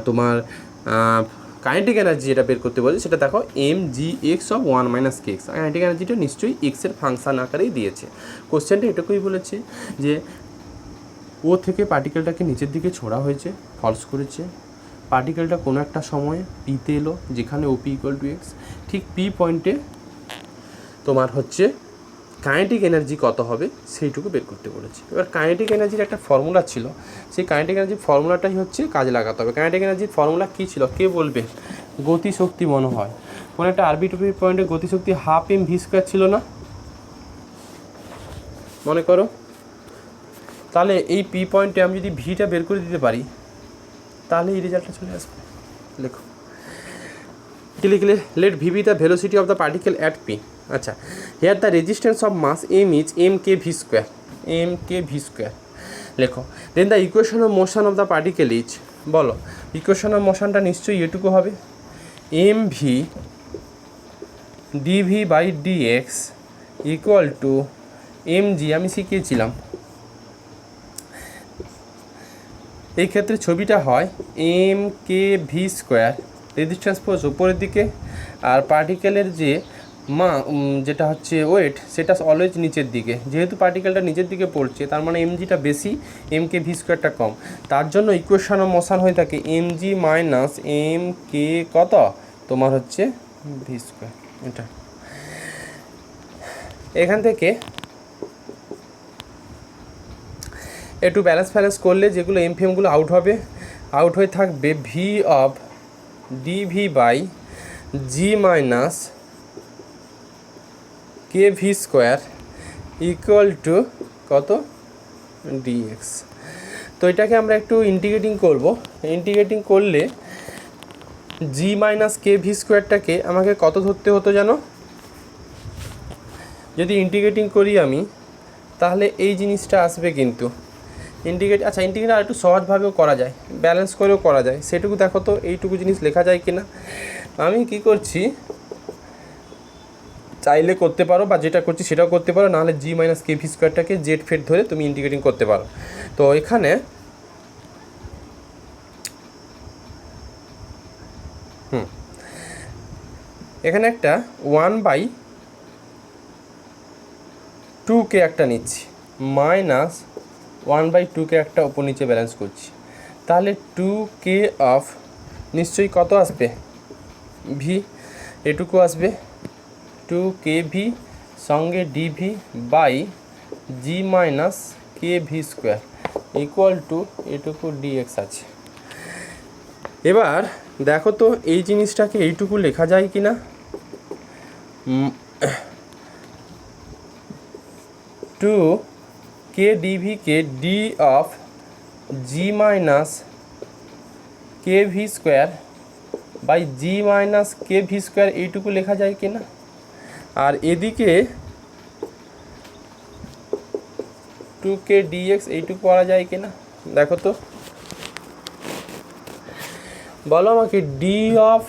তোমার কাইনেটিক এনার্জি যেটা বের করতে বলছে সেটা দেখো m g x of 1 - k x। Kinetic এনার্জিটা নিশ্চয়ই এক্সের ফাংশান আকারেই দিয়েছে। কোশ্চেনটা এটুকুই বলেছে যে ও থেকে পার্টিকেলটাকে নিচের দিকে ছোড়া হয়েছে, ফলস করেছে। পার্টিকেলটা কোনো একটা সময়ে পিতে এলো, যেখানে ওপি ইকুয়াল টু এক্স। ঠিক পি পয়েন্টে তোমার হচ্ছে কাইনেটিক এনার্জি কত হবে সেইটুকু বের করতে বলেছে। এবার কাইনেটিক এনার্জির একটা ফর্মুলা ছিল, সেই কাইনেটিক এনার্জির ফর্মুলাটাই হচ্ছে কাজে লাগাতে হবে। কাইনেটিক এনার্জির ফর্মুলা কী ছিল কে বলবে? গতিশক্তি মনে হয়। কোনো একটা আরবিট্রারি পয়েন্টে গতিশক্তি হাফ এম ভি স্কোয়ার ছিল না, মনে করো। তাহলে এই পি পয়েন্টে আমি যদি ভিটা বের করে দিতে পারি তাহলে এই রেজাল্টটা চলে আসবে। লেখো কি লিখলে? Let v be the velocity of the particle at P. আচ্ছা, here the resistance of mass m is m k v square, m k v square লেখো। Then the equation of motion of the particle is, বলো equation of মোশনটা নিশ্চয়ই এটুকু হবে, m v d v by dx equal to m g. আমি শিখিয়েছিলাম এই ক্ষেত্রে ছবিটা হয় m k v square, resistance force উপরের দিকে, আর পার্টিকেলের যে যেটা হচ্ছে ওয়েট সেটা অলওয়েজ নিচের দিকে। যেহেতু পার্টিকেলটা নিচের দিকে পড়ছে তার মানে এমজিটা বেশি, এম কে ভি স্কোয়ারটা কম। তার জন্য ইকুয়েশন অফ মোশন হয়ে থাকে m g minus m k কত তোমার হচ্ছে ভি স্কোয়ার। এটা এখান থেকে একটু ব্যালেন্স করলে যেগুলো এমফিএমগুলো আউট হবে, আউট হয়ে থাকবে v of dv by g minus k v square equal to কত ডিএক্স। তো এটাকে আমরা একটু ইন্টিগ্রেটিং করব। ইন্টিগ্রেটিং করলে জি মাইনাস কে ভি স্কোয়ারটাকে আমাকে কত ধরতে হতো জানো? যদি ইন্টিগ্রেটিং করি আমি তাহলে এই জিনিসটা আসবে কিন্তু ইন্টিগ্রেট। আচ্ছা, ইন্টিগ্রেট আর একটু সহজভাবেও করা যায়, ব্যালেন্স করেও করা যায়, সেটুকু দেখো তো এইটুকু জিনিস লেখা যায় কি না। আমি কি করছি, চাইলে করতে পারো বা যেটা করছি সেটাও করতে পারো, নাহলে জি মাইনাস কে ভি স্কোয়ারটাকে জেড ফেড ধরে তুমি ইন্টিগ্রেটিং করতে পারো। তো এখানে এখানে একটা 1/2কে একটা নিচ্ছি, মাইনাস 1/2কে একটা ওপর নিচে ব্যালেন্স করছি, তাহলে 2k অফ নিশ্চয়ই কত আসবে ভি, এটুকু আসবে 2kv সঙ্গে dv by g minus k v square equal to এটুকু ডিএক্স আছে। এবার দেখো তো এই জিনিসটাকে এইটুকু লেখা যায় কি না। 2k ডিভিকে d of g minus k v square by g minus k v square এইটুকু লেখা যায় কি না। আর এদিকে 2k dx এইটুকু করা যায় কি না দেখো তো, বলো আমাকে। D of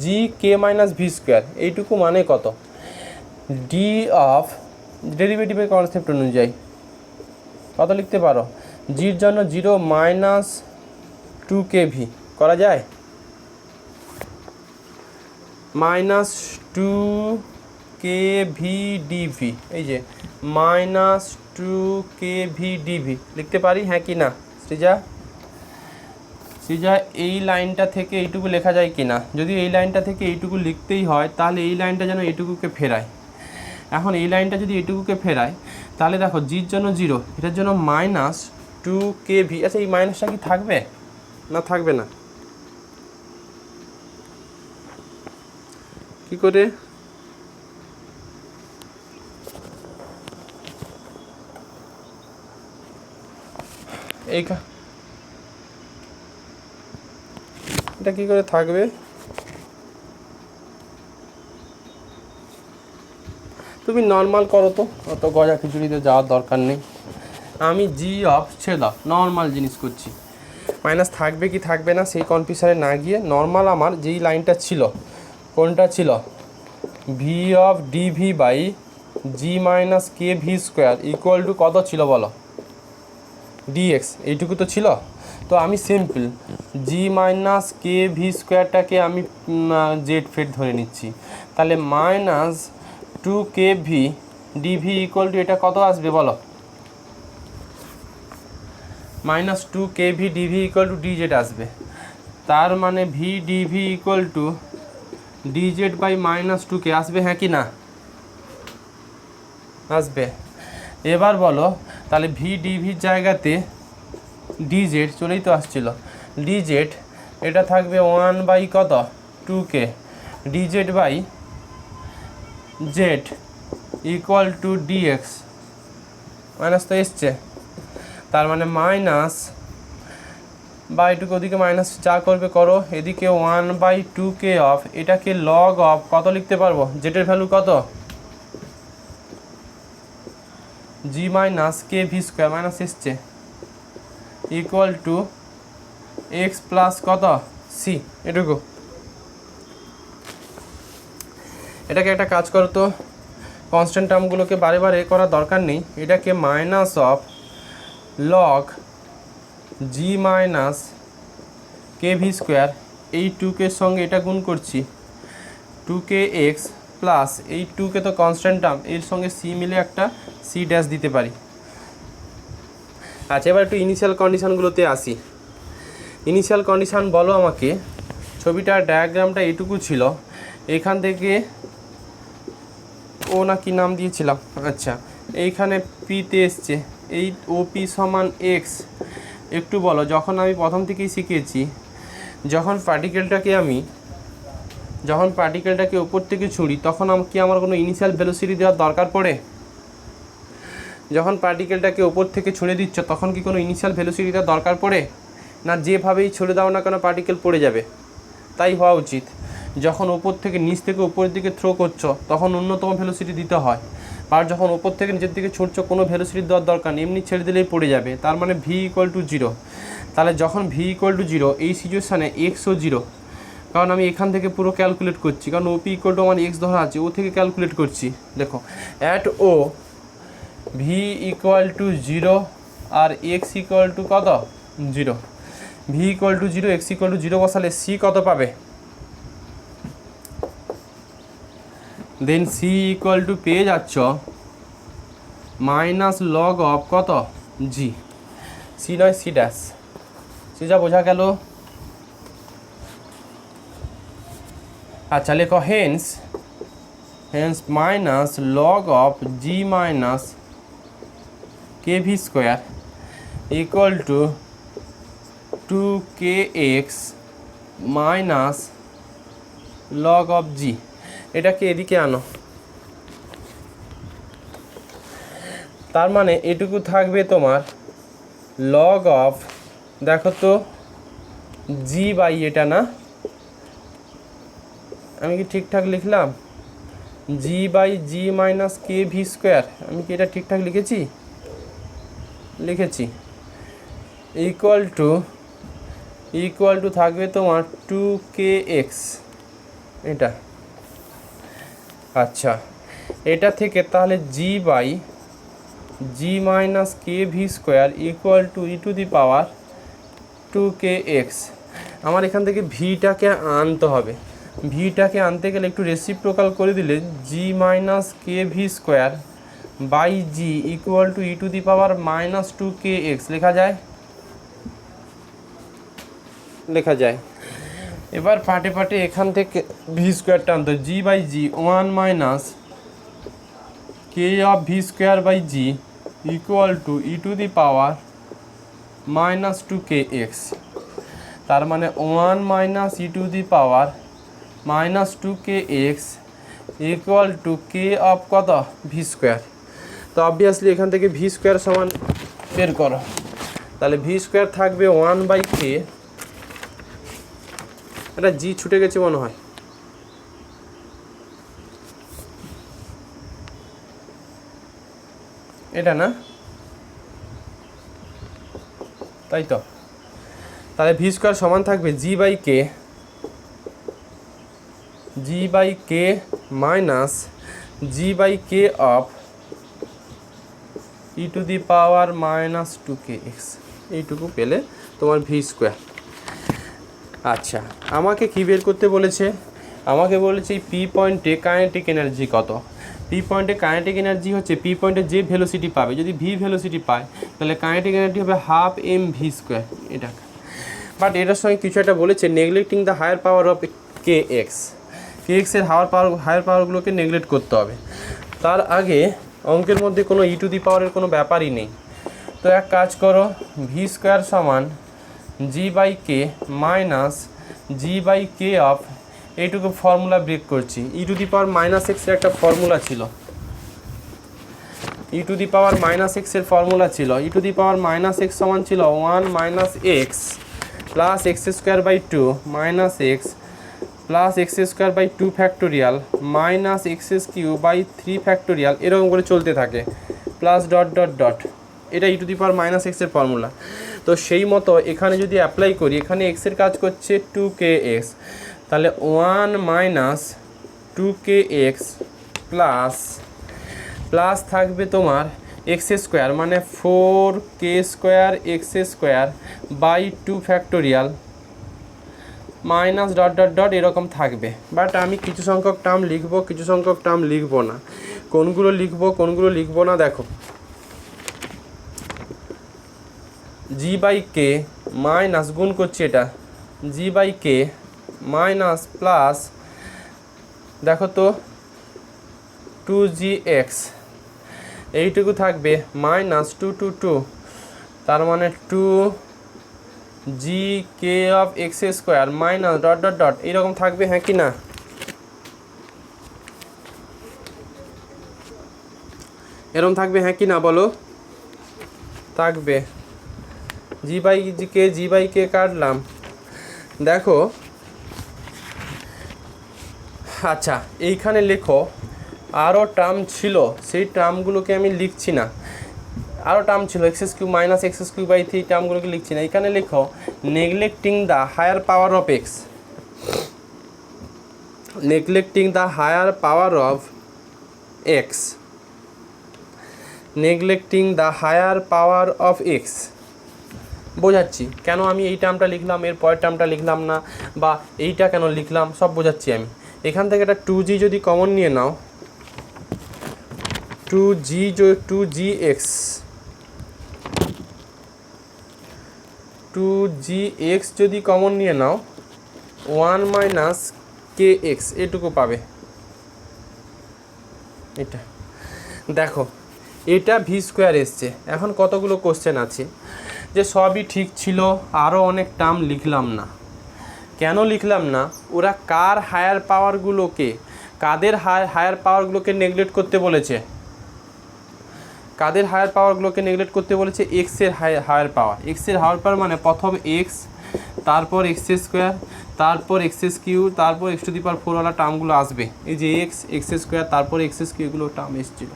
G K minus V square এইটুকু মানে কত? ডি অফ ডেরিভেটিভের কনসেপ্ট অনুযায়ী কত লিখতে পারো? জির জন্য 0 মাইনাস 2kv করা যায়, মাইনাস 2kv ডিভি, এই যে মাইনাস 2kv ডিভি লিখতে পারি, হ্যাঁ কি না সৃজা? সৃজা এই লাইনটা থেকে এইটুকু লেখা যায় কি না? যদি এই লাইনটা থেকে এইটুকু লিখতেই হয় তাহলে এই লাইনটা যেন এইটুকুকে ফেরায়। এখন এই লাইনটা যদি এইটুকুকে ফেরায় তাহলে দেখো জির জন্য 0, এটার জন্য মাইনাস 2kv। আচ্ছা, এই মাইনাসটা কি থাকবে না থাকবে না? কি করে? এটা কি করে থাকবে? তুমি নর্মাল করো তো, অত গজা খিচুড়িতে যাওয়ার দরকার নেই। আমি জি অফ ছেড়ে দাও, নর্মাল জিনিস করছি। মাইনাস থাকবে কি থাকবে না সেই কনফিউশনে না গিয়ে নর্মাল আমার যেই লাইনটা ছিল, কোনটা ছিল? V of dv by g minus k v square equal to কত ছিল বলো? ডিএক্স, এইটুকু তো ছিল। তো আমি simple g minus k v স্কোয়ারটাকে আমি জেড ফেড ধরে নিচ্ছি, তাহলে minus 2kv DV equal two এটা কত আসবে বলো? Minus two k v d v equal to d z আসবে। তার মানে v d v equal to d z by minus two k আসবে, হ্যাঁ কি না আসবে? এবার বলো তাহলে ভি ডিভির জায়গাতে ডিজেড চলেই তো আসছিল, ডিজেড এটা থাকবে 1 বাই কত 2k dz by z equal to dx, minus তো এসছে, তার মানে মাইনাস বা এটুকু ওদিকে মাইনাস যা করবে করো, এদিকে 1 বাই 2k অফ এটাকে লগ অফ কত লিখতে পারবো, জেটের ভ্যালু কত g minus k v square minus এসছে ইকুয়াল টু এক্স প্লাস কত সি, এটুকু। এটাকে একটা কাজ করো তো, কনস্ট্যান্ট টার্মগুলোকে বারে বারে করার দরকার নেই, এটাকে minus of log G minus k v square, এই 2k সঙ্গে এটা গুণ করছি 2k এক্স প্লাস এই 2k তো কনস্ট্যান্ট টার্ম, এর সঙ্গে সি মিলে একটা সি ড্যাশ দিতে পারি। আচ্ছা এবার একটু ইনিশিয়াল কন্ডিশানগুলোতে আসি। ইনিশিয়াল কন্ডিশান বলো আমাকে, ছবিটার ডায়াগ্রামটা এইটুকু ছিল, এখান থেকে ও না কি নাম দিয়েছিলাম, আচ্ছা এইখানে পিতে এসছে, এই ওপি সমান এক্স। একটু বলো, যখন আমি প্রথম থেকেই শিখেছি যখন পার্টিকেলটাকে উপর থেকে ছুঁড়ি তখন কি আমার কোনো ইনিশিয়াল ভেলোসিটি দেওয়ার দরকার পড়ে? যখন পার্টিকেলটাকে উপর থেকে ছুঁড়ে দিচ্ছ তখন কি কোনো ইনিশিয়াল ভেলোসিটি দেওয়ার দরকার পড়ে না? যেভাবেই ছুঁড়ে দাও না কেন পার্টিকেল পড়ে যাবে, তাই হওয়া উচিত। যখন ওপর থেকে নিচ থেকে উপরের দিকে থ্রো করছো তখন ন্যূনতম ভেলোসিটি দিতে হয়, আর যখন ওপর থেকে নিচের দিকে ছুটছো কোনো ভেলোসিটি দেওয়ার দরকার নেই, এমনি ছেড়ে দিলেই পড়ে যাবে। তার মানে ভি ইকুয়াল টু জিরো। তাহলে যখন ভি ইকুয়াল টু জিরো এই সিচুয়েশানে এক্সও জিরো, কারণ আমি এখান থেকে পুরো ক্যালকুলেট করছি, কারণ ওপি ইকুয়াল টু আমার এক্স ধরা আছে, ও থেকে ক্যালকুলেট করছি। দেখো at O v equal to zero আর এক্স ইকুয়াল টু কত zero, v equal to zero x equal to zero বসালে সি কত পাবে? দেন সি ইকুয়াল টু পেয়ে যাচ্ছ মাইনাস লগ অফ কত জি, সি নয় সি ড্যাশ, সি যা বোঝা গেল। আচ্ছা লেখো hence minus log of g minus k v square equal to 2kx minus log of g. এটাকে এদিকে আনো, তার মানে এটুকু থাকবে তোমার লগ অফ, দেখো তো জি বাই এটা না, আমি কি ঠিকঠাক লিখলাম? G by g minus k v square, আমি কি এটা ঠিকঠাক লিখেছি ইকুয়াল টু থাকবে তোমার 2kx এটা। আচ্ছা এটা থেকে তাহলে g by g minus k v square equal to e to the power 2kx। আমার এখান থেকে ভিটাকে আনতে হবে, ভিটাকে আনতে গেলে একটু রেসিপ্রোকাল করে দিলে g minus k v square by g equal to e to the power minus 2kx লেখা যায়। এবার পাটে পাটে এখান থেকে ভি স্কোয়ারটা আনতে, g by g 1 minus k of v square by g equal to e to the power minus 2kx। তার মানে 1 minus e to the power minus 2kx equal to k of কত ভি স্কোয়ার। তো obviously এখান থেকে V square সমান বের করো, তাহলে ভি স্কোয়ার থাকবে 1 বাই কে, এটা জি ছুটে গেছে মনে হয়, এটা না, তাই তো। তাহলে ভি স্কোয়ার সমান থাকবে g by k minus g by k of e to the power minus 2kx, এইটুকু পেলে তোমার ভি স্কোয়ার। আচ্ছা আমাকে কি বের করতে বলেছে? আমাকে বলেছে এই পি পয়েন্টে কাইনেটিক এনার্জি কত। পি পয়েন্টে কাইনেটিক এনার্জি হচ্ছে পি পয়েন্টে যে ভেলোসিটি পাবে, যদি ভি ভেলোসিটি পায় তাহলে কাইনেটিক এনার্জি হবে হাফ এম ভি স্কোয়ার এটা। বাট এটার সঙ্গে কিছু একটা বলেছে, neglecting the higher power of k x, k এক্সের হায়ার পাওয়ারগুলোকে নেগলেক্ট করতে হবে। তার আগে অঙ্কের মধ্যে কোনো ই টু দি পাওয়ারের কোনো ব্যাপারই নেই। তো এক কাজ করো, ভি স্কোয়ার সমান g by k minus g by k of, এইটুকু ফর্মুলা ব্রেক করছি। ই টু দি পাওয়ার মাইনাস এক্সের একটা ফর্মুলা ছিল, e to the power minus এক্সের ফর্মুলা ছিল, e to the power minus x সমান ছিল 1 minus x plus x square by 2 minus x plus x square by 2 factorial minus x cube by 3 factorial, এরকম করে চলতে থাকে, plus dot dot dot. এটা e to the power minus এক্সের formula. তো সেই মতো এখানে যদি অ্যাপ্লাই করি, এখানে এক্সের কাজ করছে 2kx, তাহলে 1 মাইনাস 2kx প্লাস থাকবে তোমার এক্স স্কোয়ার মানে 4k square x square by 2 factorial minus dot dot dot এরকম থাকবে। বাট আমি কিছু সংখ্যক টার্ম লিখব, কিছু সংখ্যক টার্ম লিখব না। কোনগুলো লিখব কোনগুলো লিখব না দেখো, জি বাই কে মাইনাস, গুণ করছি এটা, জি বাই কে মাইনাস প্লাস দেখো তো 2gx, এইটুকু থাকবে মাইনাস 2 তার মানে 2gk of x square minus dot dot dot এইরকম থাকবে, হ্যাঁ কি না? এরকম থাকবে, হ্যাঁ কি না বলো? থাকবে। জি বাই কে কাটলাম, দেখো। আচ্ছা এইখানে লেখো আরও টার্ম ছিল, সেই টার্মগুলোকে আমি লিখছি না। আরও টার্ম ছিল x cube minus x cube by 3, টার্মগুলোকে লিখছি না। এখানে লেখো neglecting the higher power of x, neglecting the higher power of x, neglecting the higher power of x. বোঝাচ্ছি কেন আমি এই টার্মটা লিখলাম, এর পরের টার্মটা লিখলাম না, বা এইটা কেন লিখলাম, সব বোঝাচ্ছি আমি। এখান থেকে একটা 2g যদি কমন নিয়ে নাও, 2gx যদি কমন নিয়ে নাও 1 মাইনাস kx এটুকু পাবে। এটা দেখো, এটা ভি স্কোয়ার এসছে। এখন কতগুলো কোশ্চেন আছে যে সবই ঠিক ছিল, আরও অনেক টার্ম লিখলাম না। কেন লিখলাম না? ওরা কার হায়ার পাওয়ারগুলোকে, কাদের হায়ার পাওয়ারগুলোকে নেগলেক্ট করতে বলেছে, কাদের হায়ার পাওয়ারগুলোকে নেগলেক্ট করতে বলেছে? এক্সের হায়ার পাওয়ার। এক্সের হায়ার পাওয়ার মানে প্রথম এক্স, তারপর এক্স স্কোয়ার, তারপর এক্স কিউ, তারপর এক্স টু দি পাওয়ার 4 ওয়ালা টার্মগুলো আসবে। এই যে এক্স স্কোয়ার, তারপর এক্স কিউ, এগুলো টার্ম এসেছিলো।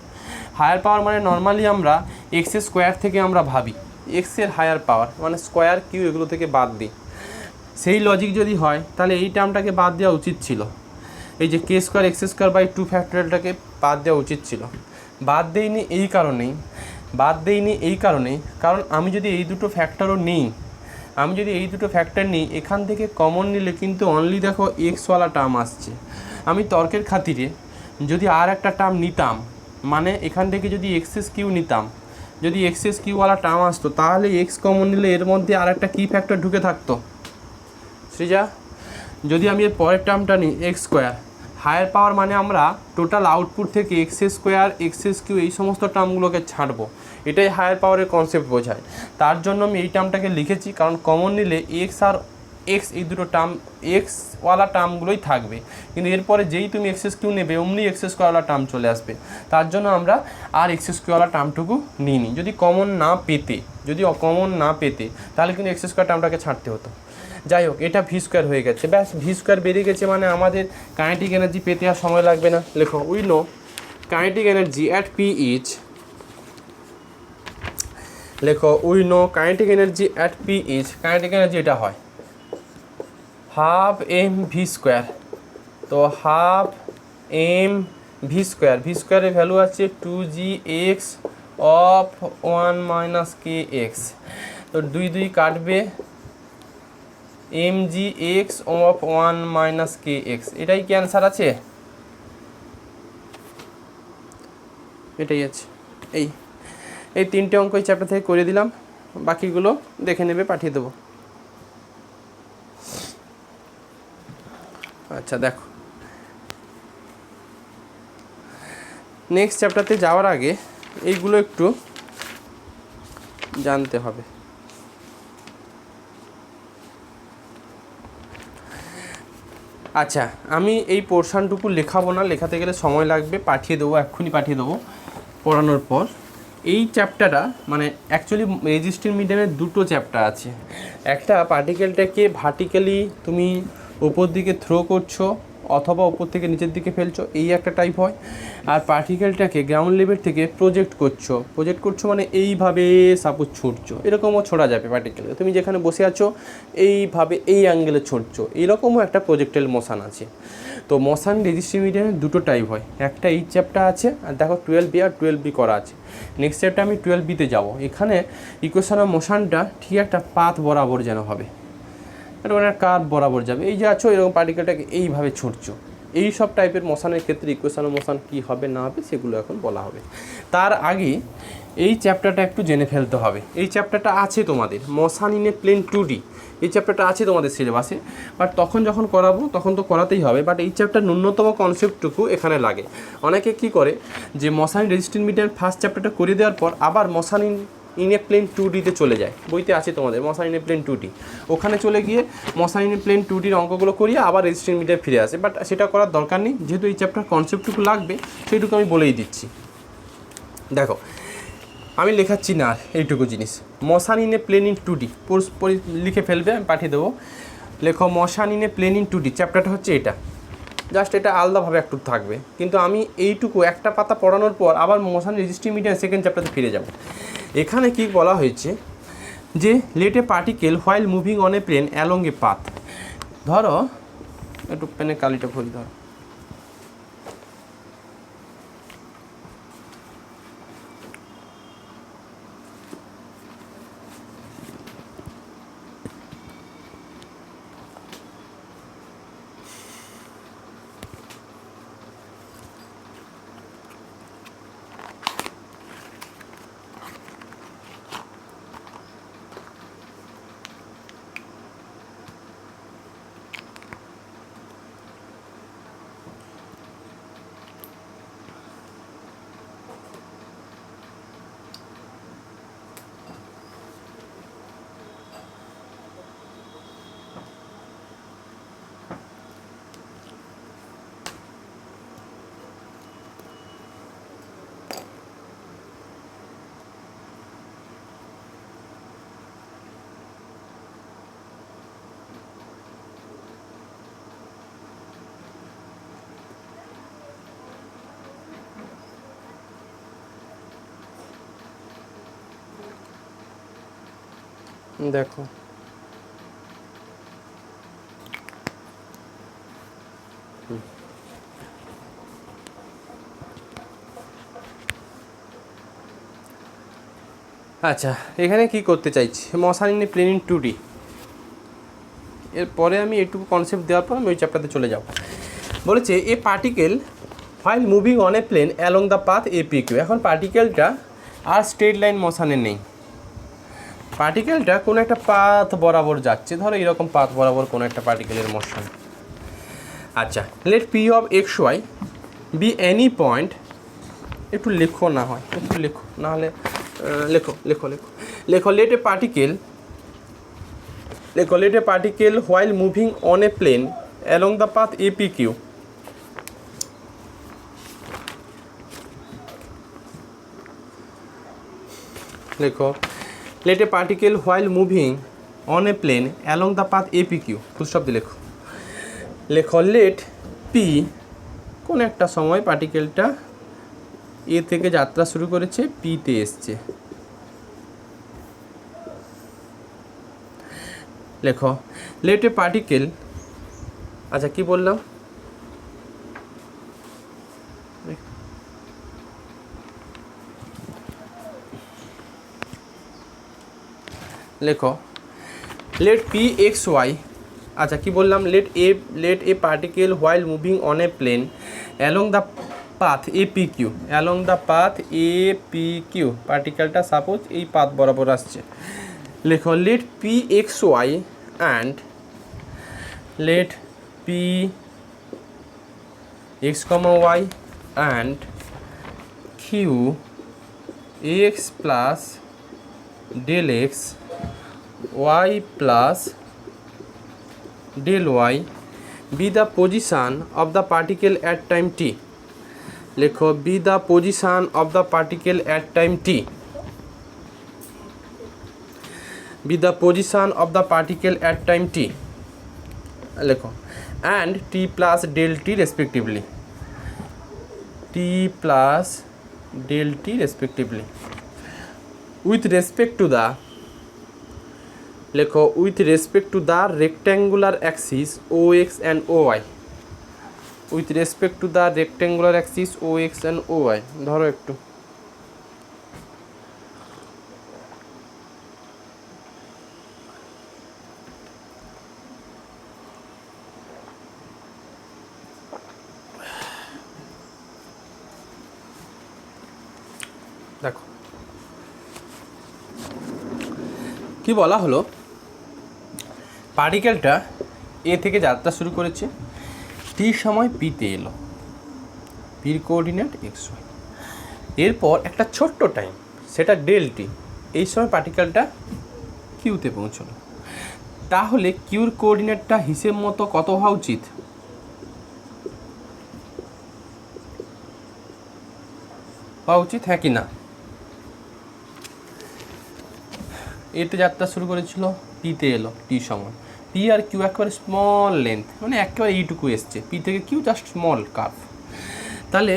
হায়ার পাওয়ার মানে নর্মালি আমরা এক্স স্কোয়ার থেকে আমরা ভাবি, এক্সের হায়ার পাওয়ার মানে স্কোয়ার কিউ এগুলো থেকে বাদ দিই। সেই লজিক যদি হয় তাহলে এই টার্মটাকে বাদ দেওয়া উচিত ছিল। এই যে কে স্কোয়ার এক্স স্কোয়ার বাই 2 ফ্যাক্টোরিয়ালটাকে বাদ দেওয়া উচিত ছিল। বাদ দেইনি এই কারণেই, কারণ আমি যদি এই দুটো ফ্যাক্টরও নিই, এখান থেকে কমন নিলে কিন্তু অনলি দেখো এক্সওয়ালা টার্ম আসছে। আমি তর্কের খাতিরে যদি আর একটা টার্ম নিতাম, মানে এখান থেকে যদি এক্সএস কিউ নিতাম, যদি এক্সএস কিউওয়ালা টার্ম আসতো, তাহলে এক্স কমন নিলে এর মধ্যে আর একটা কী ফ্যাক্টর ঢুকে থাকতো সৃজা। যদি আমি এর পরের টার্মটা নিই এক্স স্কোয়ার, হায়ার পাওয়ার মানে আমরা টোটাল আউটপুট থেকে এক্স স্কোয়ার এক্সএস কিউ এই সমস্ত টার্মগুলোকে ছাড়বো, এটাই হায়ার পাওয়ারের কনসেপ্ট বোঝায়। তার জন্য আমি এই টার্মটাকে লিখেছি, কারণ কমন নিলে এক্স আর এক্স এই দুটো টার্ম এক্সওয়ালা টার্মগুলোই থাকবে, কিন্তু এরপরে যেই তুমি এক্সএস কিউ নেবে অমনি এক্স স্কোয়ারওয়ালা টার্ম চলে আসবে। তার জন্য আমরা আর এক্স স্কোয়ারওয়ালা টার্মটুকু নিইনি। যদি কমন না পেতে তাহলে কিন্তু এক্স স্কোয়ার টার্মটাকে ছাড়তে হতো। যাই হোক, এটা ভি স্কোয়ার হয়ে গেছে, ব্যাস ভি স্কোয়ার বেরিয়ে গেছে, মানে আমাদের কাইনেটিক এনার্জি পেতে আর সময় লাগবে না। লেখো we know kinetic energy at P is, kinetic energy at P is, kinetic energy এটা হয় হাফ এম ভি স্কোয়ার। তো হাফ এম ভি স্কোয়ারের ভ্যালু আছে 2gx of 1 minus K x. তো 2 কাটবে, mgx of 1 minus K x, এটাই কি answer আছে? এটাই আছে। এই এই 3টে অঙ্ক এই চ্যাপ্টার থেকে করে দিলাম, বাকিগুলো দেখে নেবে, পাঠিয়ে দেবো। আচ্ছা দেখো, নেক্সট চ্যাপ্টারতে যাওয়ার আগে এইগুলো একটু জানতে হবে। আচ্ছা, আমি এই পোর্শানটুকু লেখাবো না, লেখাতে গেলে সময় লাগবে, পাঠিয়ে দেবো, এক্ষুনি পাঠিয়ে দেবো পড়ানোর পর। এই চ্যাপ্টারটা মানে অ্যাকচুয়ালি রেজিস্ট্রিং মিডিয়ামের দুটো চ্যাপ্টার আছে। একটা পার্টিকেলটাকে ভার্টিক্যালি তুমি উপর দিকে থ্রো করছো অথবা উপর থেকে নিচের দিকে ফেলছো, এই একটা টাইপ হয়। আর পার্টিকেলটাকে গ্রাউন্ড লেভেল থেকে প্রজেক্ট করছো মানে এইভাবে সাপোজ ছুটছো, এরকমও ছোড়া যাবে পার্টিকেল। তুমি যেখানে বসে আছো এইভাবে এই অ্যাঙ্গেলে ছুটছো, এইরকমও একটা প্রজেক্টাইল মোশন আছে। তো মোশন রেজিস্ট্রিং মিডিয়ামের দুটো টাইপ হয়, একটা এই চ্যাপ্টার আছে, আর দেখো 12B আর 12B করা আছে। নেক্সট চ্যাপ্টার আমি 12Bতে যাব। এখানে ইকুয়েশন অফ মোশনটা ঠিক একটা পাথ বরাবর যেন হবে, এটা মানে কার্ভ বরাবর যাবে। এই যে আছো এরকম পার্টিকেলটাকে এইভাবে ছুটছো, এই সব টাইপের মোশনের ক্ষেত্রে ইকুয়েশন অফ মোশন কী হবে না হবে সেগুলো এখন বলা হবে। তার আগে এই চ্যাপ্টারটা একটু জেনে ফেলতে হবে। এই চ্যাপ্টারটা আছে তোমাদের motion in a plane 2D, এই চ্যাপ্টারটা আছে তোমাদের সিলেবাসে, বাট তখন যখন করাবো তখন তো করাতেই হবে। বাট এই চ্যাপ্টার ন্যূনতম কনসেপ্টটুকু এখানে লাগে। অনেকে কি করে যে মোশন রেজিস্ট্রিং মিডিয়াম ফার্স্ট চ্যাপ্টারটা করে দেওয়ার পর আবার মোশন ইন এ প্লেন 2Dতে চলে যায়, বইতে আছে তোমাদের motion in a plane 2D, ওখানে চলে গিয়ে মোশন ইন এ প্লেন 2Dর অঙ্কগুলো করিয়ে আবার রেজিস্ট্রিং মিডিয়াম ফিরে আসে। বাট সেটা করার দরকার নেই, যেহেতু এই চ্যাপ্টার কনসেপ্টটুকু লাগবে সেইটুকু আমি বলেই দিচ্ছি। দেখো আমি লেখাচ্ছি না এইটুকু জিনিস, motion in a plane in 2D লিখে ফেলবে, আমি পাঠিয়ে দেবো। লেখো motion in a plane in 2D, চ্যাপ্টারটা হচ্ছে এটা, জাস্ট এটা আলাদাভাবে একটু থাকবে। কিন্তু আমি এইটুকু একটা পাতা পড়ানোর পর আবার মোশন রেজিস্ট্রিং মিডিয়াম সেকেন্ড চ্যাপ্টারে ফিরে যাব। এখানে কি বলা হয়েছে যে let a particle while moving on a plane along a path. ধরো একটু পেনে কালিটা ভরি, ধরো দেখো আচ্ছা, এখানে কি করতে চাইছি, motion in a plane in 2D, এরপরে আমি এইটুকু কনসেপ্ট দেওয়ার পর আমি ওই চ্যাপ্টারতে চলে যাব। বলেছে a particle while moving on a plane along the path APQ। এখন পার্টিকেলটা আর স্ট্রেট লাইন মোশনে নেই, পার্টিকেলটা কোনো একটা পাথ বরাবর যাচ্ছে, ধরো এরকম পাথ বরাবর কোনো একটা পার্টিকেলের মোশন। আচ্ছা, let P of XY be any point, একটু লেখো না হয় একটু লেখো, নাহলে লেখো লেখো লেখো লেখো let a particle while moving on a plane along the path APQ। লেখো let a particle while moving on a plane along the path APQ, full stop দিয়ে লেখো। লেখো লেট পি, কোন একটা সময় পার্টিকেলটা এ থেকে যাত্রা শুরু করেছে, পিতে এসছে। লেখো লেট এ পার্টিকেল, আচ্ছা কি বললাম, লেখো লেট PXY, আচ্ছা কি বললাম, let a particle while moving on a plane along the path A P Q, along the path A P Q, পার্টিকেলটা সাপোজ এই পাথ বরাবর আসছে। লেখো let P x y and let P x comma y and Q x plus del x y plus del y be the position of the particle at time t। লেখো be the position of the particle at time t, be the position of the particle at time t, লেখো and t plus del t respectively, t plus del t respectively with respect to the, লেখো with respect to the rectangular axis o x and o y, with respect to the rectangular axis o x and o y. ধরো একটু দেখো কি বলা হলো, পার্টিকেলটা এ থেকে যাত্রা শুরু করেছে, টি সময় পিতে এলো, পির কোঅর্ডিনেট এক্স ওয়াই, এরপর একটা ছোট্ট টাইম সেটা ডেল টি, এই সময় পার্টিকেলটা কিউতে পৌঁছলো। তাহলে কিউর কোঅর্ডিনেটটা হিসেব মতো কত হওয়া উচিত? হ্যাঁ কি না? এতে যাত্রা শুরু করেছিল, পিতে এলো টি সময়, পি আর কিউ একেবারে স্মল লেন্থ, মানে একেবারে এইটুকু এসছে, পি থেকে কিউ জাস্ট স্মল কার্ভ। তাহলে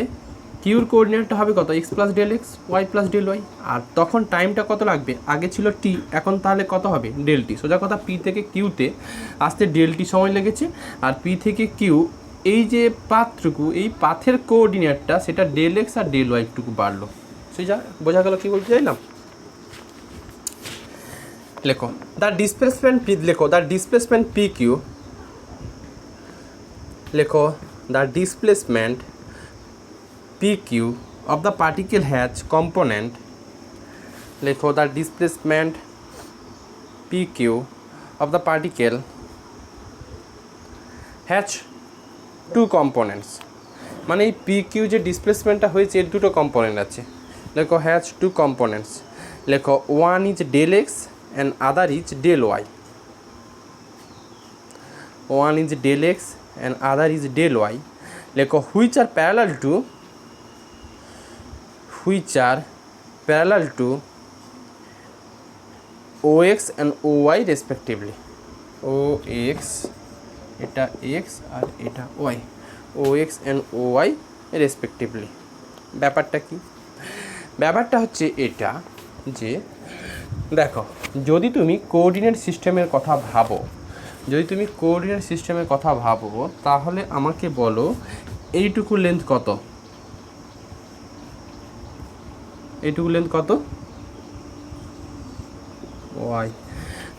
কিউর কোঅর্ডিনেটটা হবে কত? X plus del x y plus del y. আর তখন টাইমটা কত লাগবে? আগে ছিল টি, এখন তাহলে কত হবে? Del t. সোজা কথা, পি থেকে কিউতে আসতে ডেল টি সময় লেগেছে, আর পি থেকে কিউ এই যে পাথটুকু, এই পাথের কোঅর্ডিনেটটা সেটা ডেল এক্স আর ডেল ওয়াই একটুকু বাড়লো। সোজা বোঝা গেল কী বলতে চাইলাম? লেখো দ্য ডিসপ্লেসমেন্ট পি, লেখো দ্য ডিসপ্লেসমেন্ট পি কিউ, লেখো the displacement p q of the particle has component, লেখো the displacement p q of the particle has two components, মানে এই পি কিউ যে ডিসপ্লেসমেন্টটা হয়েছে এর দুটো কম্পোনেন্ট আছে। লেখো হ্যাজ টু কম্পোনেন্টস, লেখো one is del x and other is del y, one is del x and other is del y, লেখো which are parallel to ox and oy respectively, ox এটা x আর এটা y, ox and oy respectively। ব্যাপারটা কি? ব্যাপারটা হচ্ছে এটা যে দেখো, যদি তুমি কোঅর্ডিনেট সিস্টেমের কথা ভাবো, তাহলে আমাকে বলো এইটুকু লেন্থ কত? ওয়াই।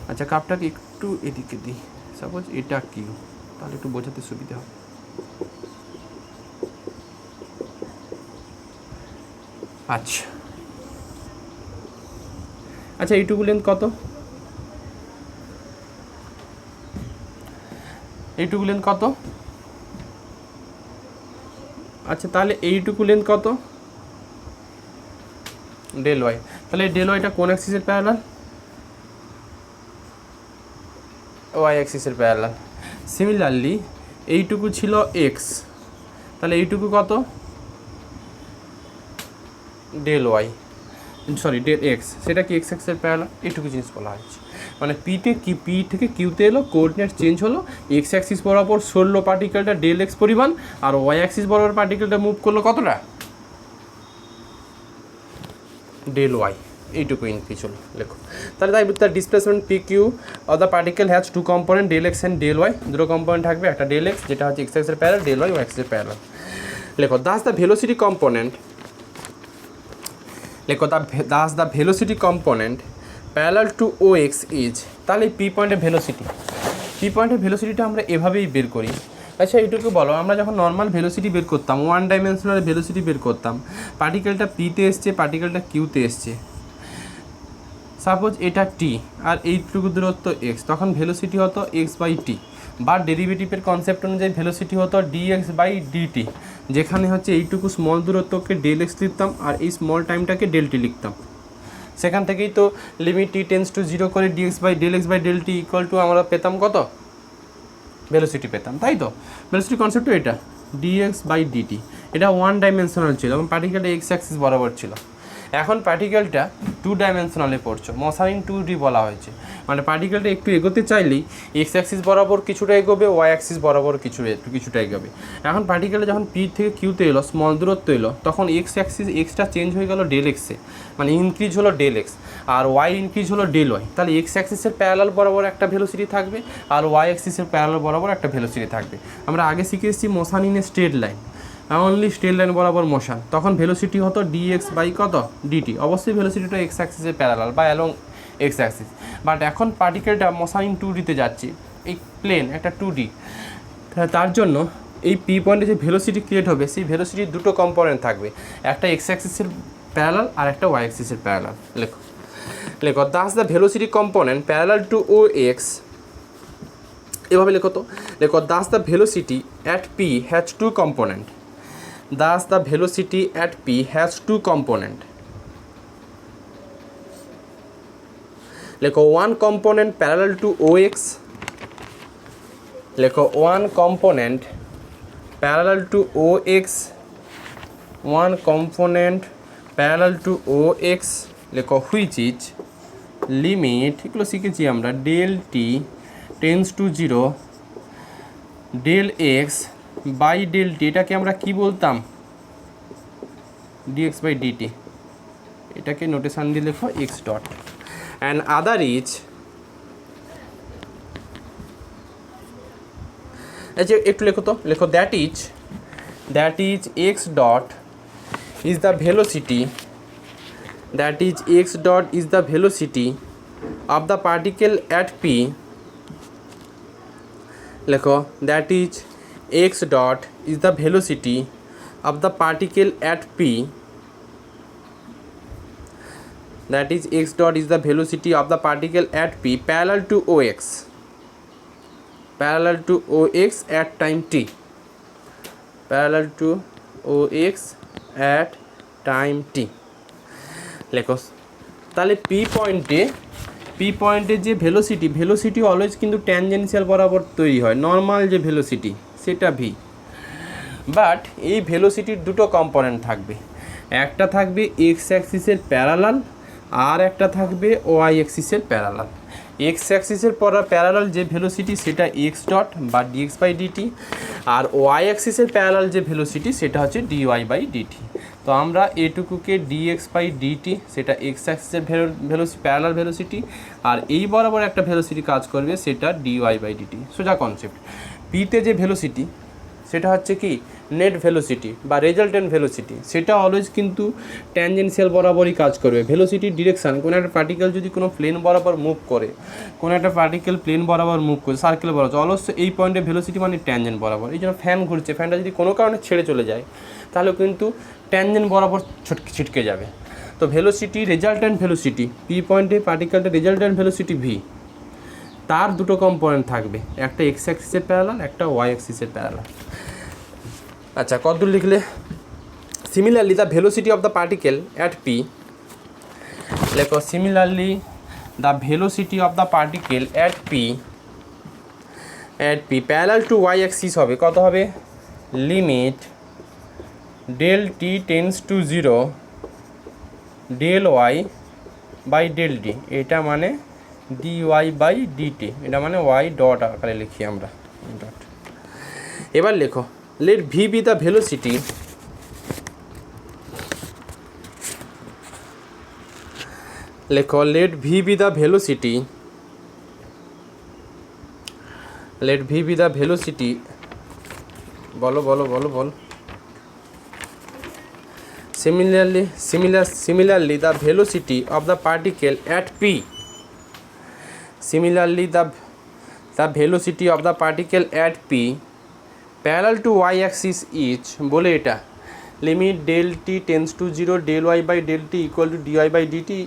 আচ্ছা, কাপটাকে একটু এদিকে দিই, সাপোজ এটা কিউ, তাহলে একটু বোঝাতে সুবিধা হবে। আচ্ছা এইটুকু লেন্থ কত? আচ্ছা তাহলে এইটুকু লেন্থ কত? Del y. তাহলে ডেল ওয়াইটা কোন অ্যাক্সিসের প্যারালাল? ওয়াই অ্যাক্সিসের প্যারালাল। সিমিলারলি এইটুকু ছিল এক্স, তাহলে এইটুকু কত? Del y, sorry del x, সেটা কি এক্স এক্সের প্যারালাল? এইটুকু জিনিস বলা হয়েছে। মানে পি থেকে কিউতে এলো, কোঅর্ডিনেট চেঞ্জ হলো, এক্স অ্যাক্সিস বরাবর সরলো পার্টিকেলটা ডেল এক্স পরিমাণ, আর ওয়াই অ্যাক্সিস বরাবর পার্টিকেলটা মুভ করলো কতটা? Del Y. এইটুকু ইনক্রিজ হলো। লেখো তাহলে তার displacement p q of the particle has two component, del x and del y. দুটো কম্পোনেন্ট থাকবে, একটা ডেল এক্স যেটা হচ্ছে এক্স এক্সের প্যারালাল, ডেল ওয়াই ওয়াই এক্সের প্যারালাল। লেখো দাস দ্য ভেলোসিটি কম্পোনেন্ট, লেখো thus the velocity component parallel to O x is. তাহলে পি পয়েন্টের ভেলোসিটিটা আমরা এভাবেই বের করি। আচ্ছা এইটুকু বলো, আমরা যখন নর্মাল ভেলোসিটি বের করতাম, ওয়ান ডাইমেনশনাল ভেলোসিটি বের করতাম, পার্টিকেলটা পিতে এসছে, পার্টিকেলটা কিউতে এসছে, সাপোজ এটা টি আর এইটুকু দূরত্ব এক্স, তখন ভেলোসিটি হতো এক্স বাই টি, বা ডেরিভেটিভের কনসেপ্ট অনুযায়ী ভেলোসিটি হতো ডিএক্স বাই ডিটি, যেখানে হচ্ছে এইটুকু স্মল দূরত্বকে ডেল এক্স লিখতাম আর এই স্মল টাইমটাকে ডেল টি লিখতাম। সেখান থেকেই তো limit t tends to zero করে d x by del t equal to আমরা পেতাম কত, ভেলোসিটি পেতাম, তাই তো? ভেলোসিটি কনসেপ্টও এটা ডিএক্স বাই ডিটি, এটা ওয়ান ডাইমেনশনাল ছিল এবং পার্টিকেলটা এক্স অ্যাক্সিস বরাবর ছিল। এখন পার্টিকেলটা টু ডাইমেনশনালে পড়ছো, মশারিং 2D বলা হয়েছে, মানে পার্টিকেলটা একটু এগোতে চাইলেই এক্স অ্যাক্সিস বরাবর কিছুটা এগোবে, ওয়াই অ্যাক্সিস বরাবর কিছুটা এগোবে। এখন পার্টিকেলটা যখন পি থেকে কিউতে এলো, স্মল দূরত্ব এলো, তখন এক্স অ্যাক্সিস এক্সটা চেঞ্জ হয়ে গেল ডেল এক্সে, মানে ইনক্রিজ হলো ডেল এক্স, আর ওয়াই ইনক্রিজ হলো ডেল ওয়াই। তাহলে এক্স অ্যাক্সিসের প্যারালাল বরাবর একটা ভেলোসিটি থাকবে আর ওয়াই অ্যাক্সিসের প্যারালাল বরাবর একটা ভেলোসিটি থাকবে। আমরা আগে শিখে এসেছি motion in A straight line, only straight line বরাবর মোশন, তখন ভেলোসিটি হতো ডিএক্স বাই কত ডিটি, অবশ্যই ভেলোসিটিটা এক্স অ্যাক্সিসের প্যারালাল বা অ্যালং এক্স অ্যাক্সিস। বাট এখন পার্টিকেলটা মোশন ইন 2Dতে যাচ্ছে, এই প্লেন একটা 2D, তার জন্য এই পি পয়েন্টে যে ভেলোসিটি ক্রিয়েট হবে, সেই ভেলোসিটির দুটো কম্পোনেন্ট থাকবে, একটা এক্স অ্যাক্সিসের প্যারালাল আর একটা ওয়াই অ্যাক্সিসের প্যারালাল। লেখো thus the velocity component parallel to O x, এভাবে লেখো তো, লেখো thus the velocity at P has two component, thus the velocity at p has two component. লেখো one component parallel to ox, লেখো one component parallel to ox, one component parallel to ox, লেখো which is limit, এগুলো শিখেছি আমরা, del t tends to 0 del x by del t, এটাকে আমরা কি বলতাম, ডিএক্স বাই ডিটি, এটাকে নোটেশন দিয়ে লেখো x dot, and other is, আচ্ছা একটু লেখো তো, লেখো that is x dot is the velocity, that is x dot is the velocity of the particle at P, লেখো that is x dot is the velocity of the particle at p, that is x dot is the velocity of the particle at p parallel to ox, parallel to ox at time t, parallel to ox at time t। লেখো তাহলে p পয়েন্টে যে velocity always কিন্তু tangential বরাবর তৈরি হয়, normal যে velocity সেটা ভি, বাট এই ভেলোসিটির দুটো কম্পোনেন্ট থাকবে, একটা থাকবে এক্স অ্যাক্সিসের প্যারালাল আর একটা থাকবে ওয়াই অ্যাক্সিসের প্যারালাল। এক্স অ্যাক্সিসের প্যারালাল যে ভেলোসিটি সেটা এক্স ডট বা ডিএক্স বাই ডিটি, আর ওয়াই অ্যাক্সিসের প্যারালাল যে ভেলোসিটি সেটা হচ্ছে ডিওয়াই বাই ডিটি। তো আমরা এটুকুকে ডিএক্স বাই ডিটি, সেটা এক্স অ্যাক্সিসের প্যারালাল ভেলোসিটি, আর এই বরাবর একটা ভেলোসিটি কাজ করবে, সেটা ডিওয়াই বাই ডিটি। সোজা কনসেপ্ট। পিতে যে ভেলোসিটি সেটা হচ্ছে কি নেট ভেলোসিটি বা রেজাল্টেন্ট ভেলোসিটি, সেটা অলওয়েজ কিন্তু ট্যানজেনশিয়াল বরাবরই কাজ করবে। ভেলোসিটির ডিরেকশান, কোনো একটা পার্টিকেল যদি কোনো প্লেন বরাবর মুভ করে, কোনো একটা পার্টিকেল প্লেন বরাবর মুভ করে সার্কেল বরাবর, অলওয়েজ এই পয়েন্টে ভেলোসিটি মানে ট্যানজেন্ট বরাবর। এই জন্য ফ্যান ঘুরছে, ফ্যানটা যদি কোনো কারণে ছেড়ে চলে যায় তাহলে কিন্তু ট্যানজেন্ট বরাবর ছিটকে যাবে। তো ভেলোসিটি, রেজাল্টেন্ট ভেলোসিটি, পি পয়েন্টে পার্টিকেলটা রেজাল্টেন্ট ভেলোসিটি ভি, তার দুটো কম্পোনেন্ট থাকবে, একটা এক্স অ্যাক্সিসের প্যারালাল, একটা ওয়াই অ্যাক্সিসের প্যারালাল। আচ্ছা কতদূর লিখলে? Similarly the velocity of the particle at P, লেখো similarly the velocity of the particle at P parallel to y axis হবে, কত হবে, limit del t tends to 0 del y by del d, এটা মানে D y by DT, এটা মানে Y dot আকারে লিখি আমরা ডট। এবার লেখো let v be the velocity, লেখো let v be the velocity, let v be the velocity, বলো বলো বলো বলো, similarly the velocity of the particle at p, similarly the velocity of the particle at p parallel to y axis each বলে এটা limit del t tends to zero del y by del t equal to d y by DT